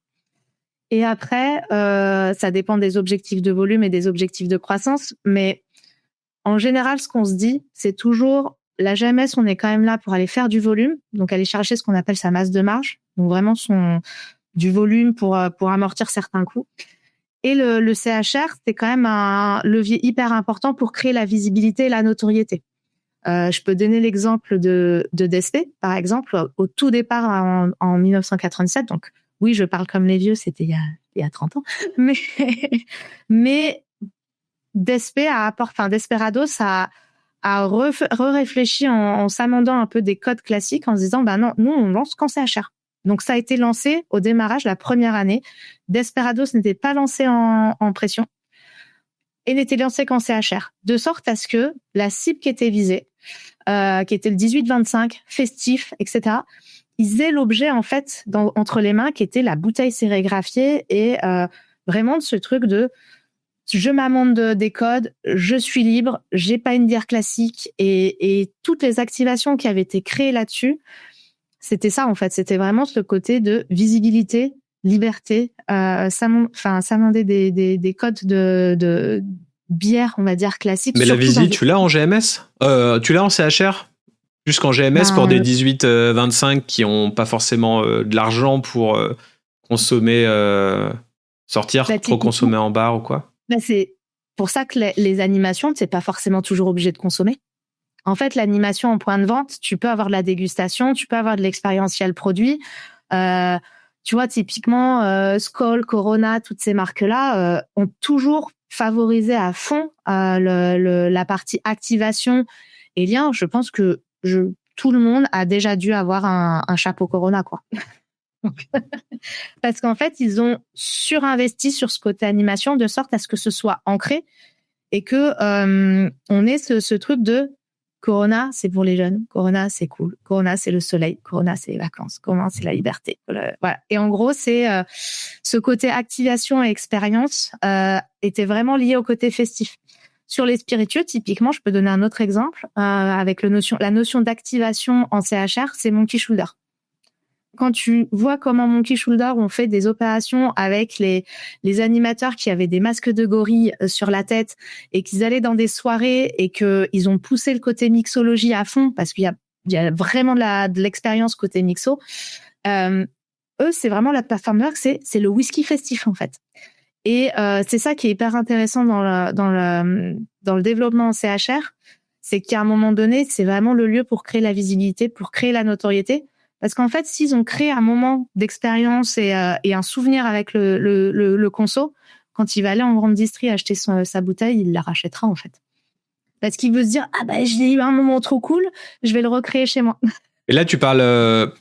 Et après, ça dépend des objectifs de volume et des objectifs de croissance. Mais en général, ce qu'on se dit, c'est toujours... La GMS, on est quand même là pour aller faire du volume, donc aller chercher ce qu'on appelle sa masse de marge, donc vraiment du volume pour amortir certains coûts. Et le CHR, c'est quand même un levier hyper important pour créer la visibilité et la notoriété. Je peux donner l'exemple de DSP, par exemple, au tout départ en 1997. Donc oui, je parle comme les vieux, c'était il y a 30 ans, mais DSP Desperados a réfléchi en s'amendant un peu des codes classiques en se disant non, nous on lance qu'en CHR. Donc ça a été lancé au démarrage la première année. Desperados n'était pas lancé en pression et n'était lancé qu'en CHR, de sorte à ce que la cible qui était visée, qui était le 18-25, festif, etc., ils aient l'objet en fait entre les mains qui était la bouteille sérigraphiée et vraiment de ce truc de je m'amende des codes, je suis libre, j'ai pas une bière classique et toutes les activations qui avaient été créées là-dessus, c'était ça en fait, c'était vraiment ce côté de visibilité, liberté, s'amender des codes de bière, on va dire classique. Mais la Visi, tu l'as en GMS, tu l'as en CHR, plus qu'en GMS pour des 18-25 qui ont pas forcément de l'argent pour consommer, sortir, trop consommer en bar ou quoi. C'est pour ça que les animations, c'est pas forcément toujours obligé de consommer. En fait, l'animation en point de vente, tu peux avoir de la dégustation, tu peux avoir de l'expérientiel produit. Tu vois, typiquement, Skol, Corona, toutes ces marques-là ont toujours favorisé à fond la partie activation et lien. Je pense que tout le monde a déjà dû avoir un chapeau Corona, quoi. Parce qu'en fait, ils ont surinvesti sur ce côté animation de sorte à ce que ce soit ancré et que on ait ce truc de Corona, c'est pour les jeunes. Corona, c'est cool. Corona, c'est le soleil. Corona, c'est les vacances. Corona, c'est la liberté. Voilà. Et en gros, c'est ce côté activation et expérience était vraiment lié au côté festif. Sur les spiritueux, typiquement, je peux donner un autre exemple avec la notion d'activation en CHR, c'est Monkey Shoulder. Quand tu vois comment Monkey Shoulder ont fait des opérations avec les animateurs qui avaient des masques de gorille sur la tête et qu'ils allaient dans des soirées et qu'ils ont poussé le côté mixologie à fond parce qu'il y a vraiment de l'expérience côté mixo, eux, c'est vraiment la plateforme work, c'est le whisky festif en fait. Et c'est ça qui est hyper intéressant dans le développement en CHR, c'est qu'à un moment donné, c'est vraiment le lieu pour créer la visibilité, pour créer la notoriété. Parce qu'en fait, s'ils ont créé un moment d'expérience et un souvenir avec le conso, quand il va aller en grande distrie acheter sa bouteille, il la rachètera en fait. Parce qu'il veut se dire j'ai eu un moment trop cool, je vais le recréer chez moi. Et là, tu parles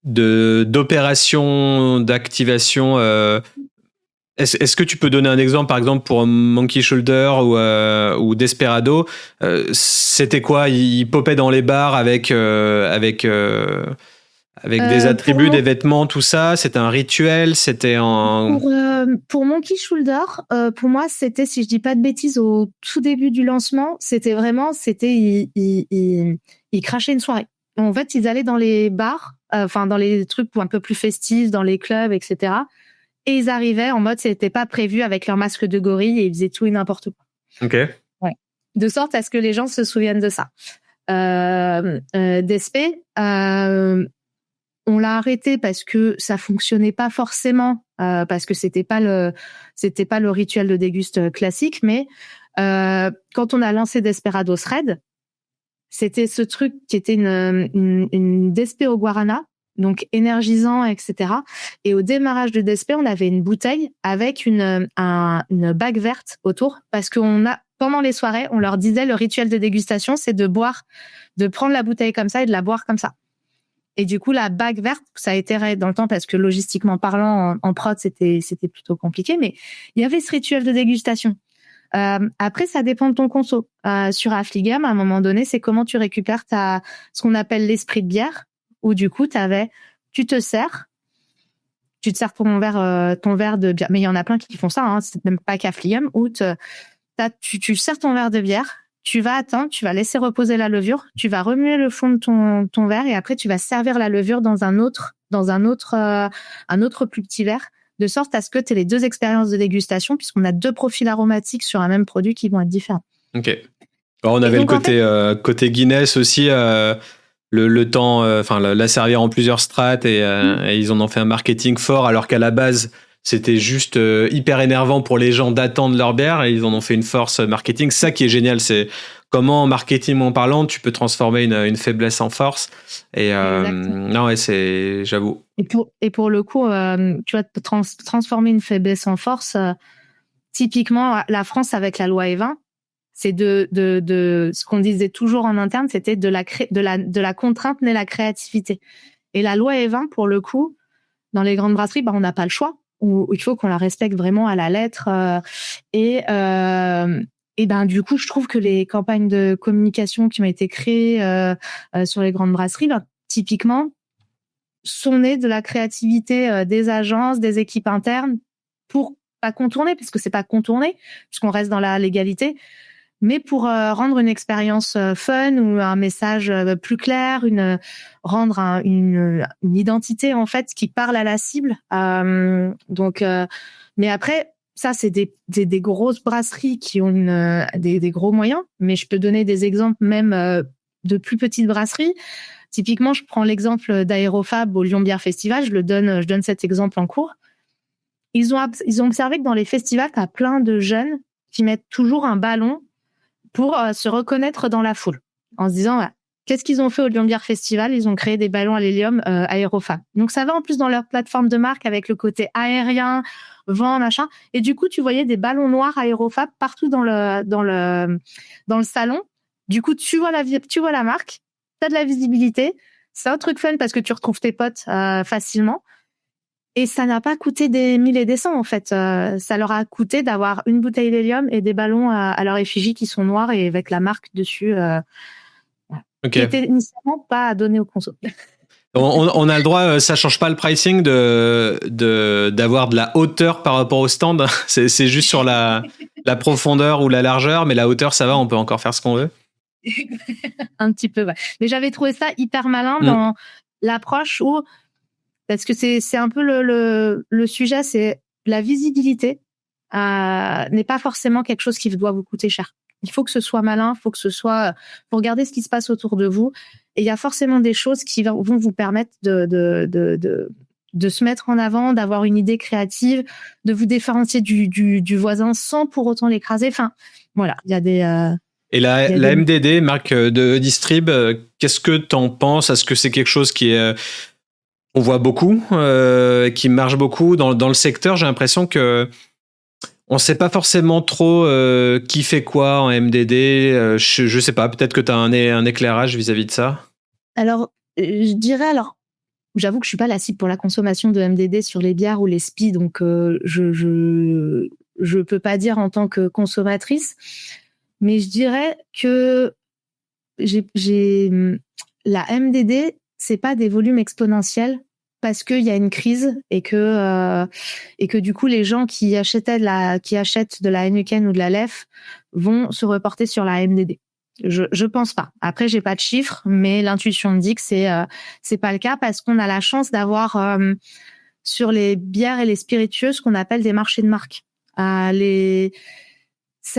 d'opération, d'activation. Est-ce que tu peux donner un exemple, par exemple, pour Monkey Shoulder ou Desperado? C'était quoi? Ils popaient dans les bars avec des attributs, des vêtements, tout ça. C'était un rituel, c'était pour Monkey Shoulder, pour moi, c'était, si je dis pas de bêtises, au tout début du lancement, ils crachaient une soirée. En fait, ils allaient dans les bars, dans les trucs un peu plus festifs, dans les clubs, etc. Et ils arrivaient en mode, c'était pas prévu avec leur masque de gorille et ils faisaient tout et n'importe quoi. Ok. Ouais. De sorte à ce que les gens se souviennent de ça. Despé, on l'a arrêté parce que ça fonctionnait pas forcément, parce que c'était pas le rituel de déguste classique, mais quand on a lancé Desperado Red, c'était ce truc qui était une Despé au guarana, donc énergisant, etc. Et au démarrage de Despé, on avait une bouteille avec une bague verte autour, parce pendant les soirées, on leur disait le rituel de dégustation, c'est de prendre la bouteille comme ça et de la boire comme ça. Et du coup, la bague verte, ça a été dans le temps parce que logistiquement parlant, en prod, c'était plutôt compliqué, mais il y avait ce rituel de dégustation. Après, ça dépend de ton conso. Sur Affligem, à un moment donné, c'est comment tu récupères ce qu'on appelle l'esprit de bière, où du coup, tu te sers ton verre de bière. Mais il y en a plein qui font ça, hein, c'est même pas qu'Affligem, où tu sers ton verre de bière, tu vas attendre, tu vas laisser reposer la levure, tu vas remuer le fond de ton verre et après tu vas servir la levure dans un autre plus petit verre, de sorte à ce que tu aies les deux expériences de dégustation, puisqu'on a deux profils aromatiques sur un même produit qui vont être différents. Ok. Alors on avait donc, le côté Guinness aussi, le temps, la servir en plusieurs strates et ils en ont fait un marketing fort, alors qu'à la base c'était juste hyper énervant pour les gens d'attendre leur bière et ils en ont fait une force marketing. Ça qui est génial, c'est comment en marketing en parlant, tu peux transformer une faiblesse en force. Et j'avoue. Et pour le coup, tu vois, transformer une faiblesse en force, typiquement, la France avec la loi E20, c'est de ce qu'on disait toujours en interne, c'était de la contrainte naît la créativité. Et la loi E20, pour le coup, dans les grandes brasseries, on n'a pas le choix. Où il faut qu'on la respecte vraiment à la lettre. Et du coup, je trouve que les campagnes de communication qui ont été créées sur les grandes brasseries, typiquement, sont nées de la créativité des agences, des équipes internes, pour pas contourner, parce que c'est pas contourner, puisqu'on reste dans la légalité, mais pour rendre une expérience fun ou un message plus clair, rendre une identité en fait qui parle à la cible. Mais après, ça, c'est des grosses brasseries qui ont des gros moyens, mais je peux donner des exemples même de plus petites brasseries. Typiquement, je prends l'exemple d'Aérofab au Lyon Bière Festival. Je donne cet exemple en cours. Ils ont observé que dans les festivals, tu as plein de jeunes qui mettent toujours un ballon pour se reconnaître dans la foule, en se disant qu'est-ce qu'ils ont fait au Lyon Bière Festival? Ils ont créé des ballons à l'hélium Aérofab. Donc ça va en plus dans leur plateforme de marque avec le côté aérien, vent, machin. Et du coup, tu voyais des ballons noirs Aérofab partout dans le salon. Du coup, tu vois la marque, t'as de la visibilité. C'est un truc fun parce que tu retrouves tes potes facilement. Et ça n'a pas coûté des 1000 et des cents, en fait. Ça leur a coûté d'avoir une bouteille d'hélium et des ballons à leur effigie qui sont noirs et avec la marque dessus, qui était initialement pas à donner aux consos. On a le droit, ça change pas le pricing d'avoir de la hauteur par rapport au stand. C'est juste sur la profondeur ou la largeur, mais la hauteur, ça va, on peut encore faire ce qu'on veut. Un petit peu, ouais. Mais j'avais trouvé ça hyper malin dans l'approche où, parce que c'est un peu le sujet, c'est la visibilité n'est pas forcément quelque chose qui doit vous coûter cher. Il faut que ce soit malin, faut regarder ce qui se passe autour de vous. Et il y a forcément des choses qui vont vous permettre de se mettre en avant, d'avoir une idée créative, de vous différencier du voisin sans pour autant l'écraser. Enfin, voilà, il y a des... Et la MDD, marque de distrib, qu'est-ce que t'en penses? Est-ce que c'est quelque chose qui est... on voit beaucoup, qui marche beaucoup dans le secteur? J'ai l'impression que on sait pas forcément trop qui fait quoi en MDD. Je sais pas, peut-être que tu as un éclairage vis-à-vis de ça. Alors, je dirais, j'avoue que je suis pas la cible pour la consommation de MDD sur les bières ou les SPI, donc je peux pas dire en tant que consommatrice, mais je dirais que la MDD, c'est pas des volumes exponentiels parce qu'il y a une crise et que du coup les gens qui achètent de la Heineken ou de la Leffe vont se reporter sur la MDD. Je pense pas. Après, j'ai pas de chiffres, mais l'intuition me dit que c'est pas le cas parce qu'on a la chance d'avoir sur les bières et les spiritueux ce qu'on appelle des marchés de marque. C'est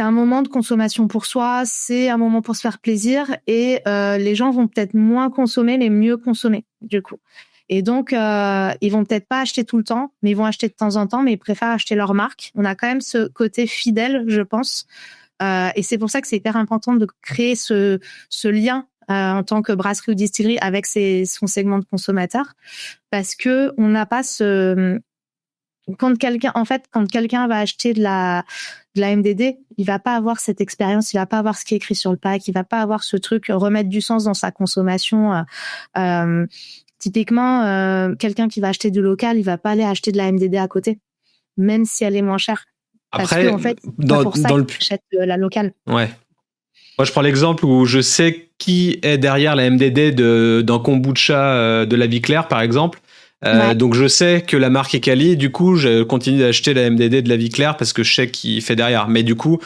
un moment de consommation pour soi, c'est un moment pour se faire plaisir et les gens vont peut-être moins consommer mais mieux consommer du coup. Et donc ils vont peut-être pas acheter tout le temps, mais ils vont acheter de temps en temps, mais ils préfèrent acheter leur marque. On a quand même ce côté fidèle, je pense. Et c'est pour ça que c'est hyper important de créer ce lien en tant que brasserie ou distillerie avec son segment de consommateurs, parce que on n'a pas quand quelqu'un va acheter de la MDD, il va pas avoir cette expérience, il va pas avoir ce qui est écrit sur le pack, il va pas avoir ce truc, remettre du sens dans sa consommation. Typiquement, quelqu'un qui va acheter du local, il va pas aller acheter de la MDD à côté, même si elle est moins chère. Après, parce qu'en fait, pour ça qu'il achète la locale. Ouais. Moi, je prends l'exemple où je sais qui est derrière la MDD d'un kombucha de la Vie Claire, par exemple. Ouais. Donc, je sais que la marque est quali. Du coup, je continue d'acheter la MDD de la Vie Claire parce que je sais qui fait derrière. Mais du coup,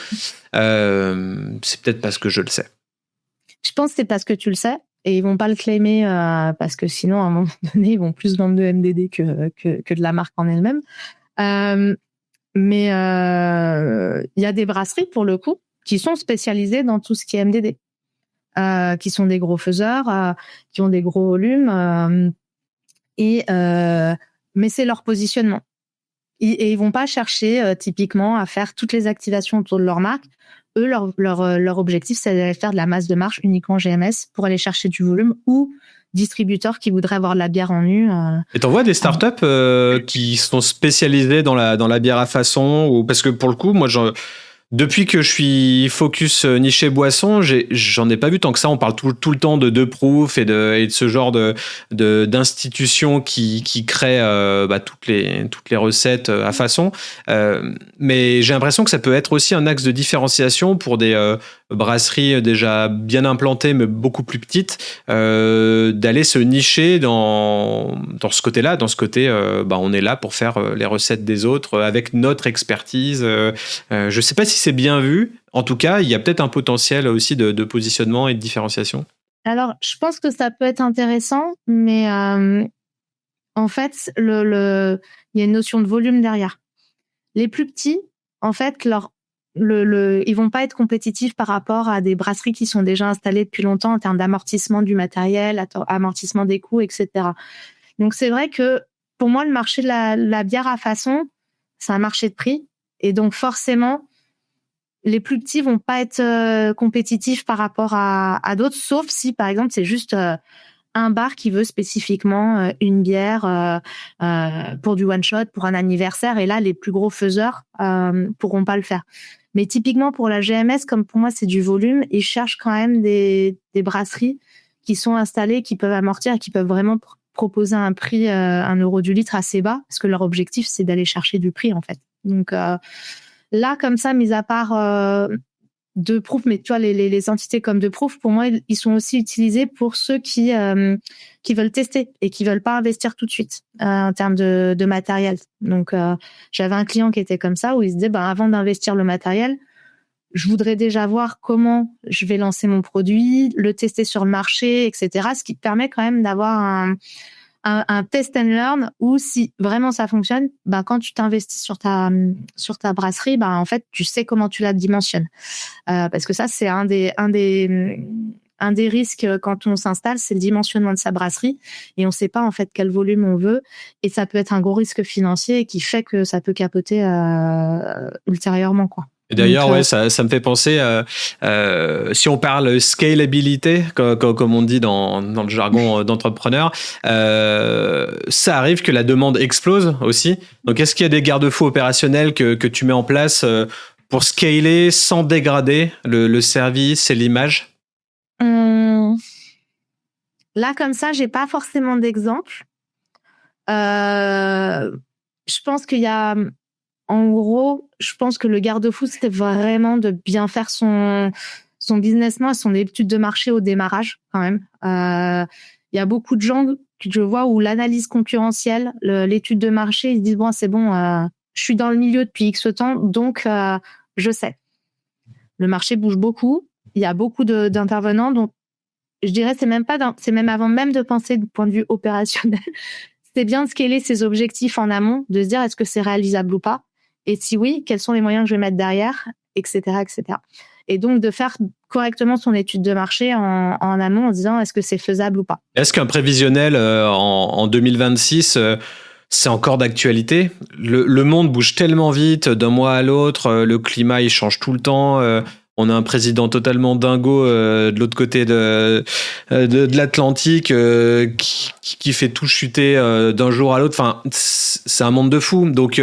c'est peut-être parce que je le sais. Je pense que c'est parce que tu le sais. Et ils vont pas le claimer parce que sinon, à un moment donné, ils vont plus vendre de MDD que de la marque en elle-même. Mais il y a des brasseries, pour le coup, qui sont spécialisées dans tout ce qui est MDD, qui sont des gros faiseurs, qui ont des gros volumes, mais c'est leur positionnement. Et ils vont pas chercher typiquement à faire toutes les activations autour de leur marque. Eux, leur objectif, c'est d'aller faire de la masse de marche uniquement GMS pour aller chercher du volume ou distributeurs qui voudraient avoir de la bière en nu. Et t'en vois des startups qui sont spécialisées dans la bière à façon, ou parce que pour le coup, moi, depuis que je suis focus niché boisson, j'en ai pas vu tant que ça. On parle tout le temps de proof et de ce genre d'institutions qui créent toutes les recettes à façon. Mais j'ai l'impression que ça peut être aussi un axe de différenciation pour des brasseries déjà bien implantées mais beaucoup plus petites, d'aller se nicher dans ce côté-là, dans ce côté on est là pour faire les recettes des autres avec notre expertise. Je sais pas si c'est bien vu. En tout cas, il y a peut-être un potentiel aussi de positionnement et de différenciation. Alors, je pense que ça peut être intéressant, mais en fait, il y a une notion de volume derrière. Les plus petits, en fait, ils vont pas être compétitifs par rapport à des brasseries qui sont déjà installées depuis longtemps en termes d'amortissement du matériel, amortissement des coûts, etc. Donc, c'est vrai que pour moi, le marché de la bière à façon, c'est un marché de prix. Et donc, forcément, les plus petits vont pas être compétitifs par rapport à d'autres, sauf si, par exemple, c'est juste un bar qui veut spécifiquement une bière pour du one-shot, pour un anniversaire. Et là, les plus gros faiseurs pourront pas le faire. Mais typiquement, pour la GMS, comme pour moi, c'est du volume, ils cherchent quand même des brasseries qui sont installées, qui peuvent amortir et qui peuvent vraiment proposer un prix 1 euro du litre assez bas, parce que leur objectif, c'est d'aller chercher du prix, en fait. Donc là, comme ça, mis à part De Proof, mais tu vois, les entités comme De Proof, pour moi, ils sont aussi utilisés pour ceux qui veulent tester et qui veulent pas investir tout de suite en termes de matériel. Donc, j'avais un client qui était comme ça, où il se disait, avant d'investir le matériel, je voudrais déjà voir comment je vais lancer mon produit, le tester sur le marché, etc. Ce qui te permet quand même d'avoir un test and learn où si vraiment ça fonctionne, quand tu t'investis sur ta brasserie, en fait, tu sais comment tu la dimensionnes. Parce que ça, c'est un des risques quand on s'installe, c'est le dimensionnement de sa brasserie et on sait pas en fait quel volume on veut et ça peut être un gros risque financier qui fait que ça peut capoter ultérieurement, quoi. Et d'ailleurs, ouais, ça me fait penser, si on parle scalabilité, comme on dit dans le jargon d'entrepreneur, ça arrive que la demande explose aussi. Donc, est-ce qu'il y a des garde-fous opérationnels que tu mets en place pour scaler sans dégrader le service et l'image? Là, comme ça, j'ai pas forcément d'exemple. Je pense qu'il y a... En gros, je pense que le garde-fou, c'était vraiment de bien faire son business plan, son étude de marché au démarrage, quand même. Il y a beaucoup de gens que je vois où l'analyse concurrentielle, l'étude de marché, ils se disent, c'est bon, je suis dans le milieu depuis X temps, donc je sais. Le marché bouge beaucoup, il y a beaucoup d'intervenants, donc je dirais c'est même avant même de penser du point de vue opérationnel. C'est bien de scaler ses objectifs en amont, de se dire est-ce que c'est réalisable ou pas. Et si oui, quels sont les moyens que je vais mettre derrière, etc., etc. Et donc, de faire correctement son étude de marché en amont en disant est-ce que c'est faisable ou pas. Est-ce qu'un prévisionnel en 2026, c'est encore d'actualité? Le monde bouge tellement vite d'un mois à l'autre, le climat, il change tout le temps. On a un président totalement dingo de l'autre côté de l'Atlantique qui fait tout chuter d'un jour à l'autre. Enfin, c'est un monde de fous. Donc,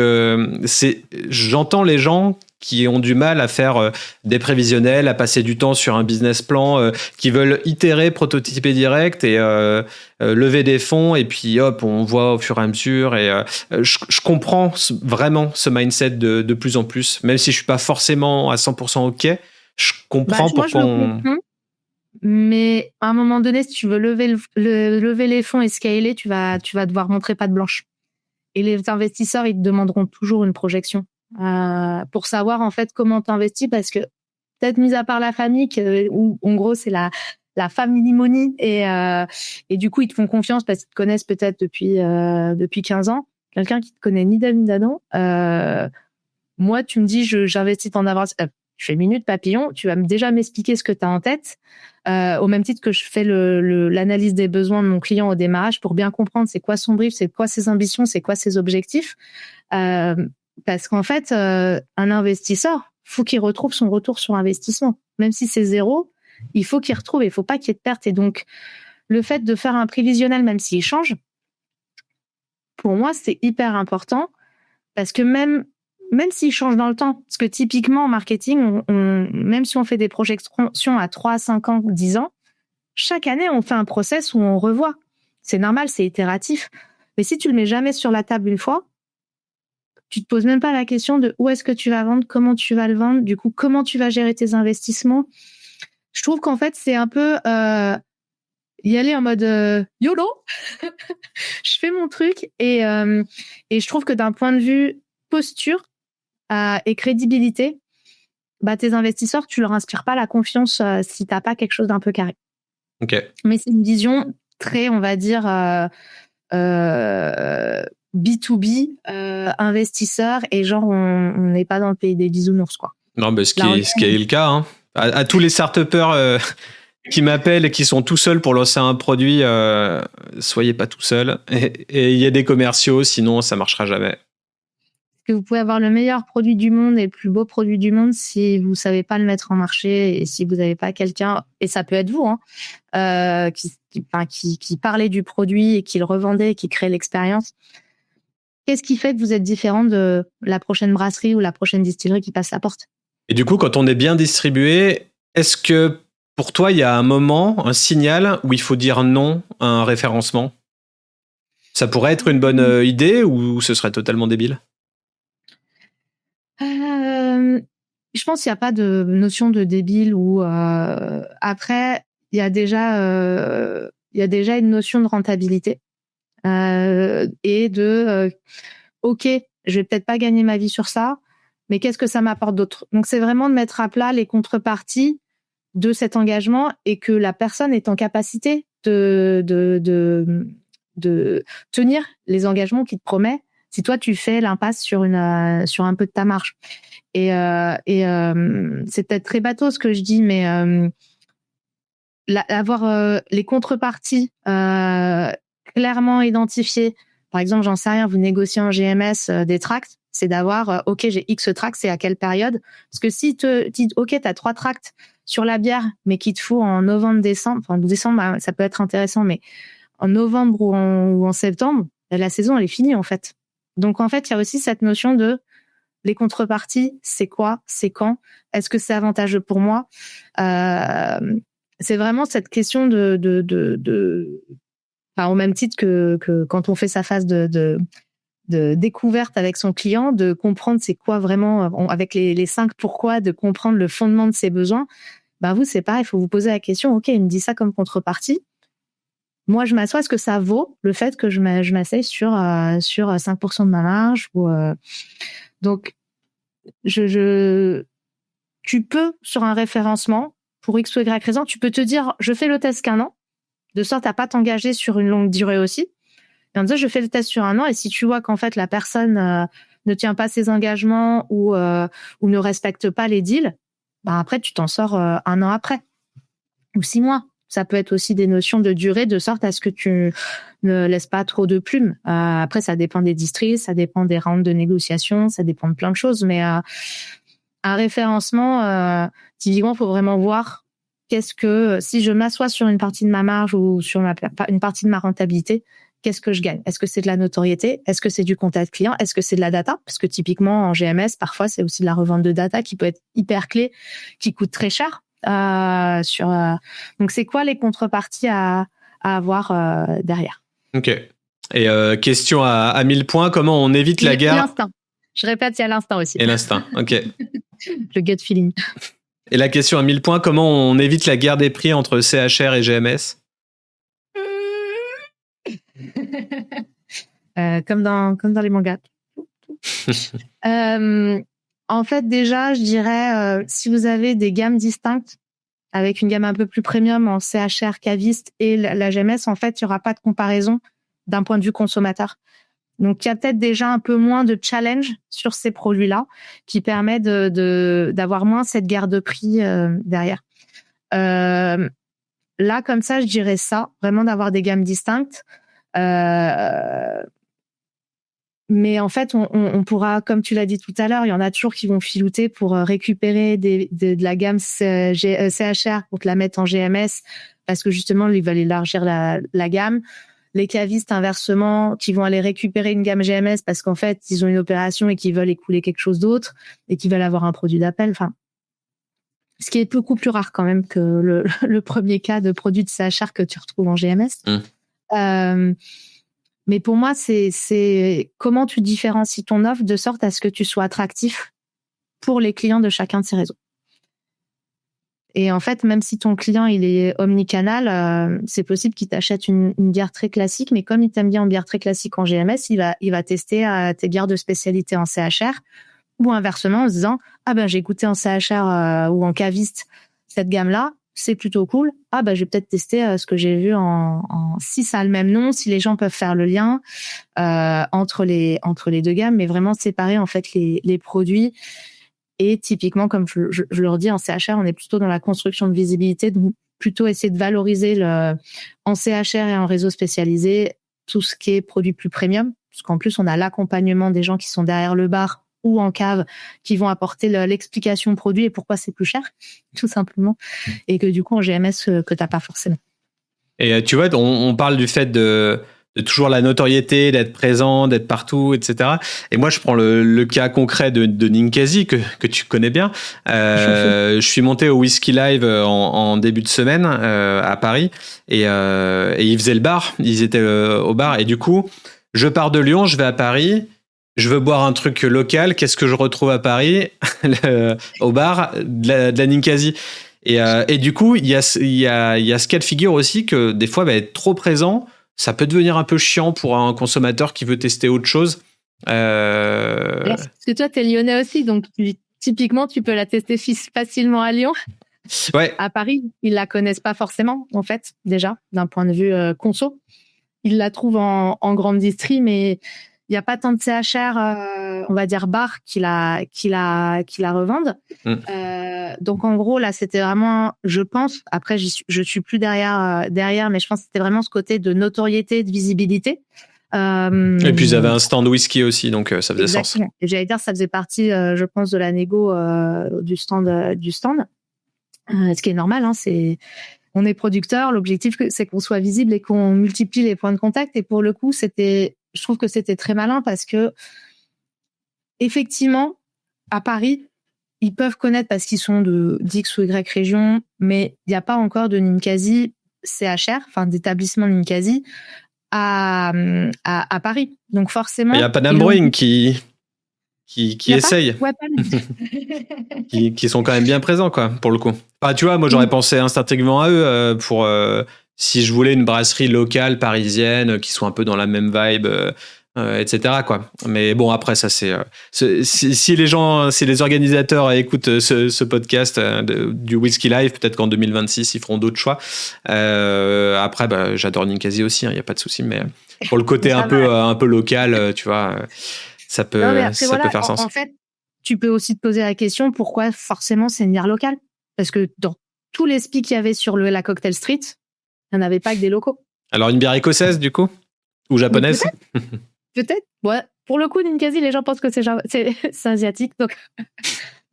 j'entends les gens qui ont du mal à faire des prévisionnels, à passer du temps sur un business plan, qui veulent itérer, prototyper direct et lever des fonds et puis hop, on voit au fur et à mesure. Et je comprends vraiment ce mindset de plus en plus, même si je suis pas forcément à 100% OK. Je comprends pourquoi on... Mais à un moment donné, si tu veux lever les fonds et scaler, tu vas devoir montrer patte blanche. Et les investisseurs, ils te demanderont toujours une projection pour savoir en fait comment t'investis, parce que peut-être mis à part la famille, où en gros c'est la family money et du coup ils te font confiance parce qu'ils te connaissent peut-être depuis 15 ans. Quelqu'un qui te connaît ni d'Adam ni d'Adam. Moi, tu me dis j'investis en avance. Je fais minute papillon, tu vas déjà m'expliquer ce que tu as en tête, au même titre que je fais l'analyse des besoins de mon client au démarrage pour bien comprendre c'est quoi son brief, c'est quoi ses ambitions, c'est quoi ses objectifs. Parce qu'en fait, un investisseur, faut qu'il retrouve son retour sur investissement. Même si c'est 0, il faut qu'il retrouve, il faut pas qu'il y ait de perte. Et donc, le fait de faire un prévisionnel, même s'il change, pour moi, c'est hyper important parce que même s'il change dans le temps, parce que typiquement en marketing, même si on fait des projections à 3, 5 ans, 10 ans, chaque année, on fait un process où on revoit. C'est normal, c'est itératif. Mais si tu le mets jamais sur la table une fois, tu te poses même pas la question de où est-ce que tu vas vendre, comment tu vas le vendre, du coup, comment tu vas gérer tes investissements. Je trouve qu'en fait, c'est un peu y aller en mode YOLO. Je fais mon truc et je trouve que d'un point de vue posture, et crédibilité, tes investisseurs, tu leur inspires pas la confiance si t'as pas quelque chose d'un peu carré. Okay. Mais c'est une vision très, on va dire, B2B, investisseurs, et genre on n'est pas dans le pays des bisounours, quoi. Non, ce qui est le cas, hein. À tous les start-upers qui m'appellent et qui sont tout seuls pour lancer un produit, soyez pas tout seuls. Et il y a des commerciaux, sinon ça marchera jamais. Que vous pouvez avoir le meilleur produit du monde et le plus beau produit du monde, si vous savez pas le mettre en marché et si vous n'avez pas quelqu'un, et ça peut être vous, qui parlait du produit et qui le revendait et qui crée l'expérience. Qu'est-ce qui fait que vous êtes différent de la prochaine brasserie ou la prochaine distillerie qui passe la porte? Et du coup, quand on est bien distribué, est-ce que pour toi, il y a un moment, un signal où il faut dire non à un référencement? Ça pourrait être une bonne idée ou ce serait totalement débile? Je pense qu'il n'y a pas de notion de débile ou après il y a déjà une notion de rentabilité et de ok, je vais peut-être pas gagner ma vie sur ça, mais qu'est-ce que ça m'apporte d'autre? Donc c'est vraiment de mettre à plat les contreparties de cet engagement et que la personne est en capacité de tenir les engagements qu'il te promet. Si toi tu fais l'impasse sur un peu de ta marge. Et c'est peut-être très bateau ce que je dis, mais avoir les contreparties clairement identifiées. Par exemple, j'en sais rien, vous négociez en GMS des tracts, c'est d'avoir ok, j'ai X tracts, c'est à quelle période? Parce que si te dis ok, t'as 3 tracts sur la bière, mais qu'il te faut en novembre-décembre, enfin décembre, ça peut être intéressant, mais en novembre ou en septembre, la saison elle est finie en fait. Donc en fait, il y a aussi cette notion de les contreparties, c'est quoi, c'est quand, est-ce que c'est avantageux pour moi? C'est vraiment cette question enfin, au même titre que quand on fait sa phase de découverte avec son client, de comprendre c'est quoi vraiment, avec les 5 pourquoi, de comprendre le fondement de ses besoins. Ben vous, c'est pareil, il faut vous poser la question, ok, il me dit ça comme contrepartie. Moi, je m'assois, est-ce que ça vaut le fait que je m'asseye sur 5% de ma marge ou donc, tu peux, sur un référencement, pour X ou Y raison, tu peux te dire, je fais le test qu'un an, de sorte à pas t'engager sur une longue durée aussi. Et en disant, je fais le test sur un an, et si tu vois qu'en fait, la personne ne tient pas ses engagements ou ne respecte pas les deals, ben après, tu t'en sors un an après. Ou 6 mois. Ça peut être aussi des notions de durée, de sorte à ce que tu ne laisses pas trop de plumes. Après, ça dépend des distries, ça dépend des rounds de négociation, ça dépend de plein de choses. Mais un référencement, typiquement, il faut vraiment voir si je m'assois sur une partie de ma marge ou sur une partie de ma rentabilité, qu'est-ce que je gagne? Est-ce que c'est de la notoriété? Est-ce que c'est du contact client? Est-ce que c'est de la data? Parce que typiquement, en GMS, parfois, c'est aussi de la revente de data qui peut être hyper clé, qui coûte très cher. Donc c'est quoi les contreparties à avoir derrière? Ok. Et question à 1000 points, comment on évite la guerre? L'instinct. Je répète, il y a l'instinct aussi. Et l'instinct, ok. Le gut feeling. Et la question à 1000 points, comment on évite la guerre des prix entre CHR et GMS? Comme dans les mangas. En fait, déjà, je dirais, si vous avez des gammes distinctes, avec une gamme un peu plus premium en CHR, caviste et la GMS, en fait, il n'y aura pas de comparaison d'un point de vue consommateur. Donc, il y a peut-être déjà un peu moins de challenge sur ces produits-là qui permet d'avoir moins cette guerre de prix derrière. Là, comme ça, je dirais ça, vraiment d'avoir des gammes distinctes. Mais en fait, on pourra, comme tu l'as dit tout à l'heure, il y en a toujours qui vont filouter pour récupérer de la gamme CHR pour te la mettre en GMS parce que justement, ils veulent élargir la gamme. Les cavistes, inversement, qui vont aller récupérer une gamme GMS parce qu'en fait, ils ont une opération et qu'ils veulent écouler quelque chose d'autre et qu'ils veulent avoir un produit d'appel. Enfin, ce qui est beaucoup plus rare quand même que le premier cas de produit de CHR que tu retrouves en GMS. Mais pour moi, c'est comment tu différencies ton offre de sorte à ce que tu sois attractif pour les clients de chacun de ces réseaux. Et en fait, même si ton client il est omnicanal, c'est possible qu'il t'achète une bière très classique, mais comme il t'aime bien en bière très classique en GMS, il va tester tes bières de spécialité en CHR, ou inversement en se disant j'ai goûté en CHR ou en caviste cette gamme-là, c'est plutôt cool. Ah je vais peut-être tester ce que j'ai vu si ça a le même nom, si les gens peuvent faire le lien entre les deux gammes, mais vraiment séparer en fait les produits. Et typiquement, comme je le redis, en CHR, on est plutôt dans la construction de visibilité, donc plutôt essayer de valoriser en CHR et en réseau spécialisé tout ce qui est produit plus premium, parce qu'en plus on a l'accompagnement des gens qui sont derrière le bar ou en cave qui vont apporter l'explication produit et pourquoi c'est plus cher, tout simplement, et que du coup en GMS que t'as pas forcément. Et tu vois, on parle du fait de toujours la notoriété, d'être présent, d'être partout, etc. Et moi, je prends le cas concret de Ninkasi, que tu connais bien. Je suis monté au Whisky Live en début de semaine à Paris, et ils faisaient le bar, ils étaient au bar, et du coup, je pars de Lyon, je vais à Paris, je veux boire un truc local, qu'est-ce que je retrouve à Paris au bar? De la Ninkasi. Et du coup, il y a ce cas de figure aussi que des fois, être trop présent, ça peut devenir un peu chiant pour un consommateur qui veut tester autre chose. Parce que toi, t'es lyonnais aussi, donc typiquement, tu peux la tester facilement à Lyon. Ouais. À Paris, ils la connaissent pas forcément, en fait, déjà, d'un point de vue conso. Ils la trouvent en grande distri, mais il n'y a pas tant de CHR, on va dire bar qui la revendent. Donc en gros là c'était vraiment, je pense, après je suis plus derrière, mais je pense que c'était vraiment ce côté de notoriété, de visibilité. Et puis ils avaient un stand whisky aussi, donc ça faisait exactement. sens. Et j'allais dire ça faisait partie, je pense, de la négo du stand. Ce qui est normal, hein, on est producteur, l'objectif c'est qu'on soit visible et qu'on multiplie les points de contact. Et pour le coup, je trouve que c'était très malin parce que effectivement, à Paris, ils peuvent connaître parce qu'ils sont d'X ou Y région, mais il n'y a pas encore de Ninkasi CHR, enfin d'établissement Ninkasi à Paris. Donc forcément, il y a Panam Brewing qui essaye, qui sont quand même bien présents, quoi, pour le coup. Enfin, tu vois, moi j'aurais pensé instinctivement à eux pour si je voulais une brasserie locale parisienne qui soit un peu dans la même vibe. Etc. quoi. Mais bon, après ça c'est si les organisateurs écoutent ce podcast du Whisky Live, peut-être qu'en 2026 ils feront d'autres choix. Après j'adore Ninkasi aussi, il y a pas de souci, mais pour le côté un peu local, tu vois, ça peut faire sens. En fait, tu peux aussi te poser la question pourquoi forcément c'est une bière locale, parce que dans tous les speaks qu'il y avait sur la Cocktail Street, il n'y en avait pas que des locaux. Alors une bière écossaise du coup, ou japonaise? Peut-être. Ouais. Pour le coup, Ninkasi, les gens pensent que c'est asiatique. Donc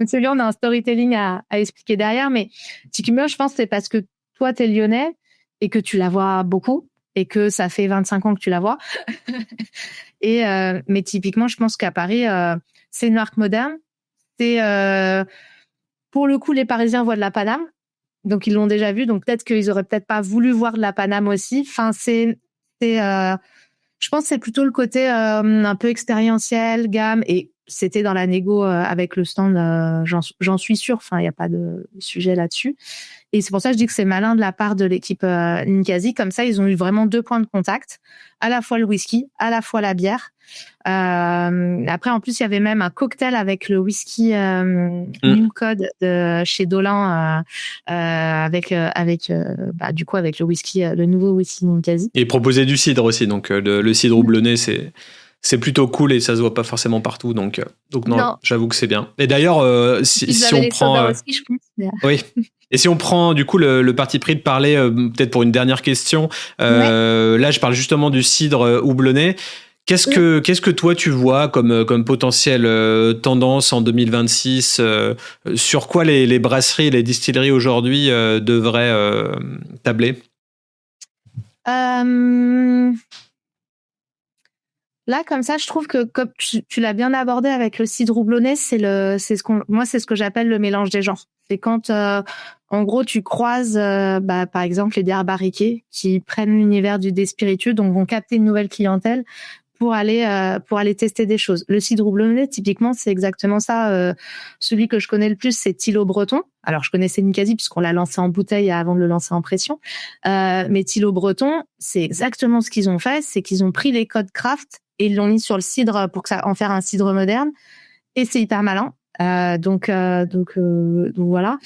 celui-là, on a un storytelling à expliquer derrière. Mais typiquement, je pense que c'est parce que toi, t'es lyonnais et que tu la vois beaucoup et que ça fait 25 ans que tu la vois. Mais typiquement, je pense qu'à Paris, c'est une marque moderne. C'est pour le coup, les Parisiens voient de la Paname. Donc, ils l'ont déjà vu. Donc, peut-être qu'ils auraient peut-être pas voulu voir de la Paname aussi. Enfin, je pense que c'est plutôt le côté un peu expérientiel, gamme, et c'était dans la négo avec le stand, j'en suis sûre. Enfin, il n'y a pas de sujet là-dessus. Et c'est pour ça que je dis que c'est malin de la part de l'équipe Ninkasi. Comme ça, ils ont eu vraiment 2 points de contact, à la fois le whisky, à la fois la bière. Après, en plus, il y avait même un cocktail avec le whisky New Code de chez Dolin, avec du coup avec le whisky, le nouveau whisky Ninkasi. Et proposer du cidre aussi, donc le cidre houblonné, c'est plutôt cool et ça se voit pas forcément partout, donc non. J'avoue que c'est bien. Et d'ailleurs, si on prend, aussi, je pense, mais... oui. Et si on prend du coup le parti pris de parler, peut-être pour une dernière question, là je parle justement du cidre houblonné. Qu'est-ce que toi tu vois comme potentielle tendance en 2026, sur quoi les brasseries et les distilleries aujourd'hui devraient tabler? Là, comme ça, je trouve que comme tu l'as bien abordé avec le cidre houblonné, c'est ce que j'appelle le mélange des genres. C'est quand, en gros, tu croises, par exemple, les bières barriquées qui prennent l'univers des spiritueux, donc vont capter une nouvelle clientèle pour aller tester des choses. Le cidre houblonné, typiquement, c'est exactement ça. Celui que je connais le plus, c'est Thilo Breton. Alors, je connaissais Ninkasi puisqu'on l'a lancé en bouteille avant de le lancer en pression. Mais Thilo Breton, c'est exactement ce qu'ils ont fait. C'est qu'ils ont pris les codes craft et ils l'ont mis sur le cidre pour en faire un cidre moderne. Et c'est hyper malin. Donc voilà.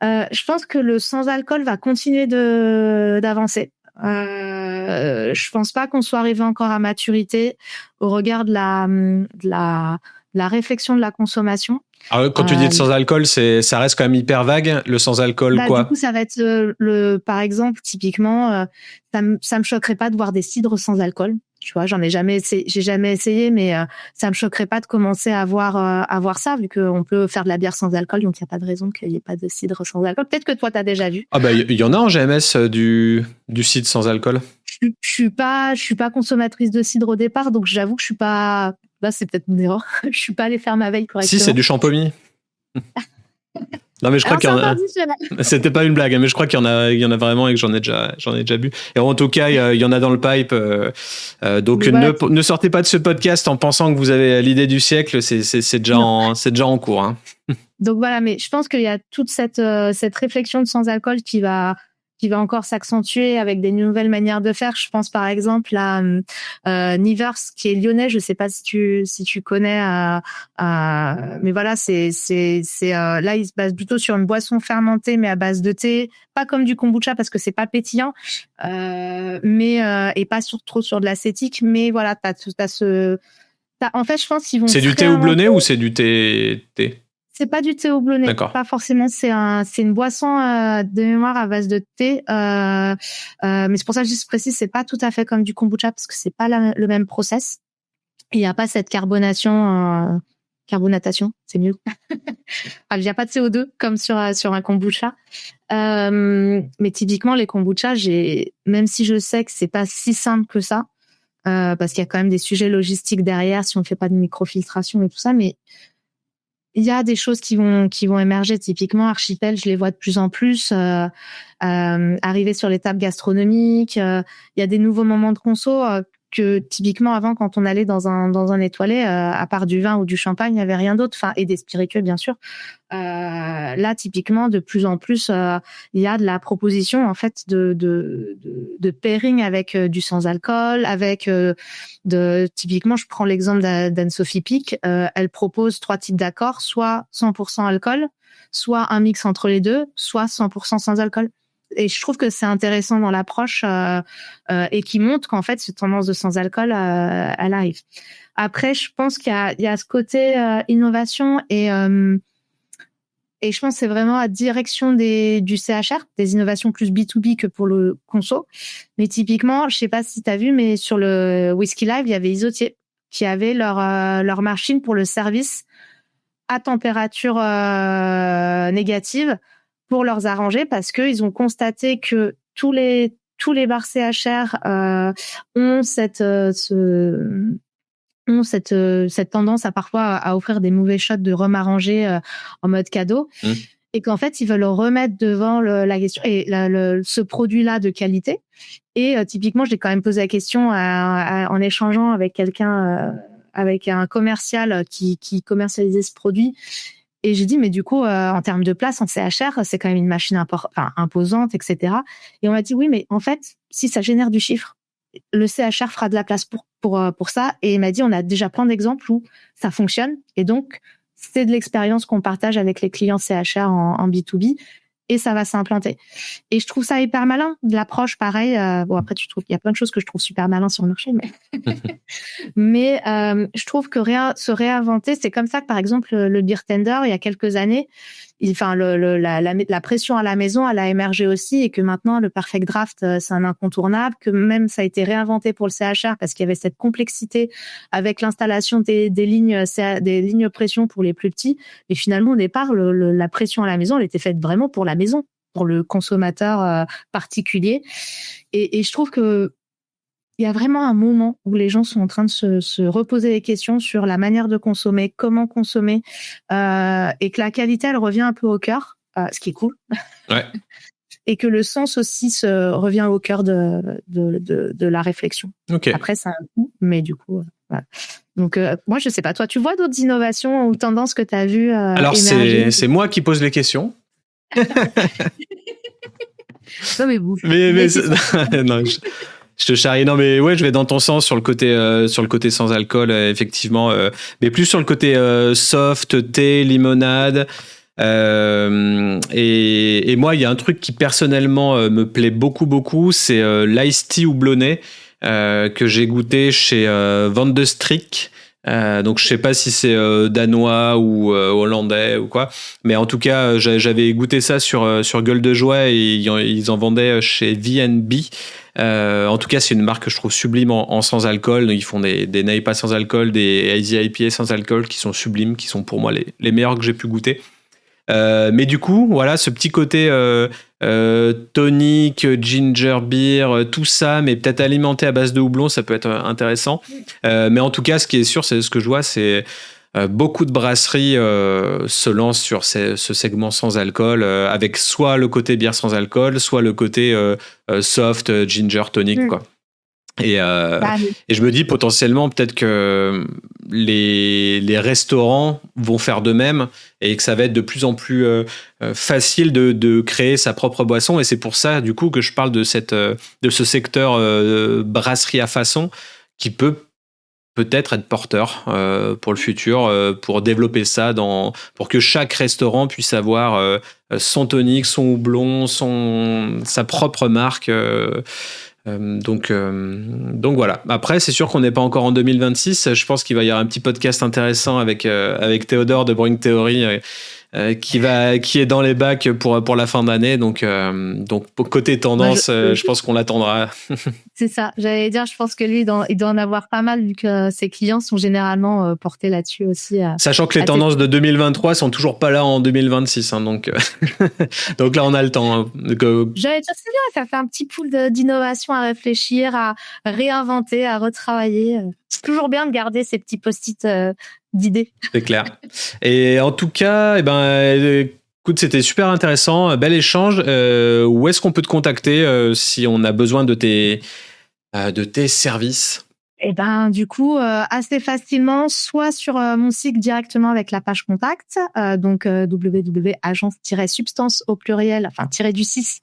Je pense que le sans-alcool va continuer d'avancer. Je pense pas qu'on soit arrivé encore à maturité au regard de la réflexion de la consommation. Alors, quand tu dis de sans-alcool, ça reste quand même hyper vague. Le sans-alcool, quoi? Du coup, ça va être par exemple, typiquement, ça me choquerait pas de voir des cidres sans alcool. Tu vois, j'ai jamais essayé, mais ça me choquerait pas de commencer à voir ça, vu qu'on peut faire de la bière sans alcool, donc il n'y a pas de raison qu'il n'y ait pas de cidre sans alcool. Peut-être que toi, tu as déjà vu. Ah bah, il y en a en GMS du cidre sans alcool. Je suis pas consommatrice de cidre au départ, donc j'avoue que je suis pas. Là, c'est peut-être une erreur. Je suis pas allée faire ma veille correctement. Si, c'est du champomy. Non, mais je crois qu'il y en a. C'était pas une blague, mais je crois qu'il y en a vraiment et que j'en ai déjà bu. Et en tout cas, il y en a dans le pipe. Donc ne sortez pas de ce podcast en pensant que vous avez l'idée du siècle. C'est déjà en cours. Hein. Donc voilà, mais je pense qu'il y a toute cette réflexion de sans alcool qui va encore s'accentuer avec des nouvelles manières de faire. Je pense par exemple à Nivers, qui est lyonnais. Je sais pas si tu connais, mais voilà, là il se base plutôt sur une boisson fermentée mais à base de thé, pas comme du kombucha parce que c'est pas pétillant, mais et pas trop sur de l'acétique. Mais voilà, en fait, je pense qu'ils vont. C'est du thé houblonné ou c'est du thé? C'est pas du thé houblonné, pas forcément. C'est une boisson de mémoire à base de thé, mais c'est pour ça que je précise, c'est pas tout à fait comme du kombucha parce que c'est pas le même process. Il y a pas cette carbonatation, c'est mieux. Il y a pas de CO2 comme sur un kombucha. Mais typiquement les kombucha, même si je sais que c'est pas si simple que ça, parce qu'il y a quand même des sujets logistiques derrière si on fait pas de microfiltration et tout ça, mais il y a des choses qui vont émerger. Typiquement, Archipel, je les vois de plus en plus arriver sur les tables gastronomiques. Il y a des nouveaux moments de conso que typiquement avant, quand on allait dans un étoilé, à part du vin ou du champagne, il n'y avait rien d'autre. Enfin, et des spiritueux, bien sûr. Là, typiquement, de plus en plus, il y a de la proposition en fait de pairing avec du sans-alcool, avec typiquement, je prends l'exemple d'Anne-Sophie Pic. Elle propose 3 types d'accords, soit 100% alcool, soit un mix entre les deux, soit 100% sans alcool. Et je trouve que c'est intéressant dans l'approche et qui montre qu'en fait, cette tendance de sans-alcool, elle arrive. Après, je pense qu'il y a ce côté innovation et je pense que c'est vraiment à direction du CHR, des innovations plus B2B que pour le conso. Mais typiquement, je sais pas si tu as vu, mais sur le Whisky Live, il y avait Isotier qui avait leur machine pour le service à température négative pour leurs arrangés parce qu'ils ont constaté que tous les bars CHR ont cette tendance à parfois à offrir des mauvais shots de rhum arrangé en mode cadeau et qu'en fait ils veulent remettre devant la question et ce produit-là de qualité. Et typiquement, j'ai quand même posé la question en échangeant avec quelqu'un, avec un commercial qui commercialisait ce produit. Et j'ai dit, mais du coup, en termes de place en CHR, c'est quand même une machine imposante, etc. Et on m'a dit, oui, mais en fait, si ça génère du chiffre, le CHR fera de la place pour ça. Et il m'a dit, on a déjà plein d'exemples où ça fonctionne. Et donc, c'est de l'expérience qu'on partage avec les clients CHR en B2B. Et ça va s'implanter. Et je trouve ça hyper malin, de l'approche pareil. Bon, après, il y a plein de choses que je trouve super malin sur le marché, mais je trouve que se réinventer, c'est comme ça que, par exemple, le beer tender, il y a quelques années, la pression à la maison, elle a émergé aussi et que maintenant, le perfect draft, c'est un incontournable, que même ça a été réinventé pour le CHR parce qu'il y avait cette complexité avec l'installation des lignes pression pour les plus petits. Mais finalement, au départ, la pression à la maison, elle était faite vraiment pour la maison, pour le consommateur particulier. Et je trouve que il y a vraiment un moment où les gens sont en train de se reposer des questions sur la manière de consommer, comment consommer, et que la qualité, elle revient un peu au cœur, ce qui est cool. Ouais. Et que le sens aussi revient au cœur de la réflexion. Okay. Après, c'est un coup, mais du coup, voilà. Donc, moi, je sais pas. Toi, tu vois d'autres innovations ou tendances que tu as vues Alors, émerger? C'est moi qui pose les questions. Non, mais vous. Non, je te charrie. Non, mais ouais, je vais dans ton sens sur le côté sans alcool, effectivement, mais plus sur le côté soft, thé, limonade. Et moi, il y a un truc qui personnellement me plaît beaucoup, c'est l'ice tea houblonné que j'ai goûté chez Van de Strik. Donc je sais pas si c'est danois ou hollandais ou quoi, mais en tout cas j'avais goûté ça sur Gueule de Joie et ils en vendaient chez V&B. En tout cas c'est une marque que je trouve sublime en sans alcool. Ils font des NEIPA sans alcool, des Hazy IPA sans alcool qui sont sublimes, qui sont pour moi les meilleurs que j'ai pu goûter. Mais du coup, voilà, ce petit côté tonic, ginger beer, tout ça, mais peut-être alimenté à base de houblon, ça peut être intéressant. Mais en tout cas, ce qui est sûr, c'est ce que je vois, c'est beaucoup de brasseries se lancent sur ce segment sans alcool, avec soit le côté bière sans alcool, soit le côté soft, ginger tonic, quoi. Et je me dis potentiellement peut-être que les restaurants vont faire de même et que ça va être de plus en plus facile de créer sa propre boisson. Et c'est pour ça du coup que je parle de ce secteur brasserie à façon qui peut peut-être être porteur pour le futur, pour développer ça, pour que chaque restaurant puisse avoir son tonic, son houblon, sa propre marque. Donc voilà. Après, c'est sûr qu'on n'est pas encore en 2026. Je pense qu'il va y avoir un petit podcast intéressant avec Théodore de Brewing Theory qui est dans les bacs pour la fin d'année. Donc côté tendance, je pense qu'on l'attendra. C'est ça. J'allais dire, je pense que lui, il doit en avoir pas mal vu que ses clients sont généralement portés là-dessus aussi. Sachant que les tendances de 2023 sont toujours pas là en 2026. Hein, donc là, on a le temps. Hein. J'allais dire, c'est bien. Ça fait un petit pool d'innovation à réfléchir, à réinventer, à retravailler. C'est toujours bien de garder ces petits post-it d'idées. C'est clair. Et en tout cas, écoute, c'était super intéressant, bel échange. Où est-ce qu'on peut te contacter si on a besoin de tes services? Du coup, assez facilement, soit sur mon site directement avec la page contact, donc www.agence-substance au pluriel, enfin -du-6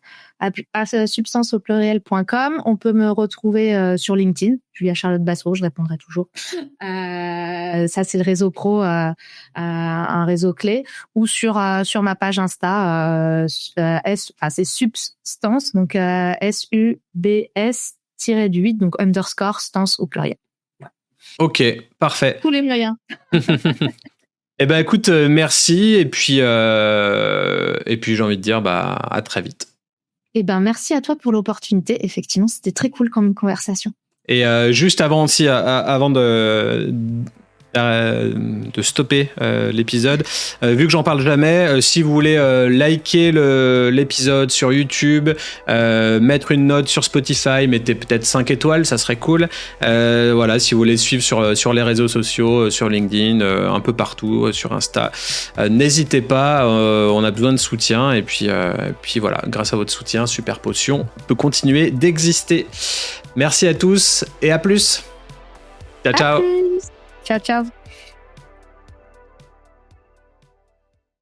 substance au pluriel.com. On peut me retrouver sur LinkedIn, Julia Charlotte Bassereau, je répondrai toujours. Ça c'est le réseau pro, un réseau clé, ou sur ma page Insta, c'est Substance, donc SUBS-8, donc _stance au pluriel. Ok, parfait. Tous les moyens. Écoute, merci et puis j'ai envie de dire à très vite. Merci à toi pour l'opportunité. Effectivement, c'était très cool comme conversation. Et juste avant de stopper l'épisode, vu que j'en parle jamais, si vous voulez liker l'épisode sur YouTube, mettre une note sur Spotify, mettez peut-être 5 étoiles, ça serait cool. Voilà, si vous voulez suivre sur les réseaux sociaux, sur LinkedIn, un peu partout, sur Insta, n'hésitez pas, on a besoin de soutien et puis voilà, grâce à votre soutien, Super Potion peut continuer d'exister. Merci à tous et à plus. Ciao, ciao. Ciao, ciao.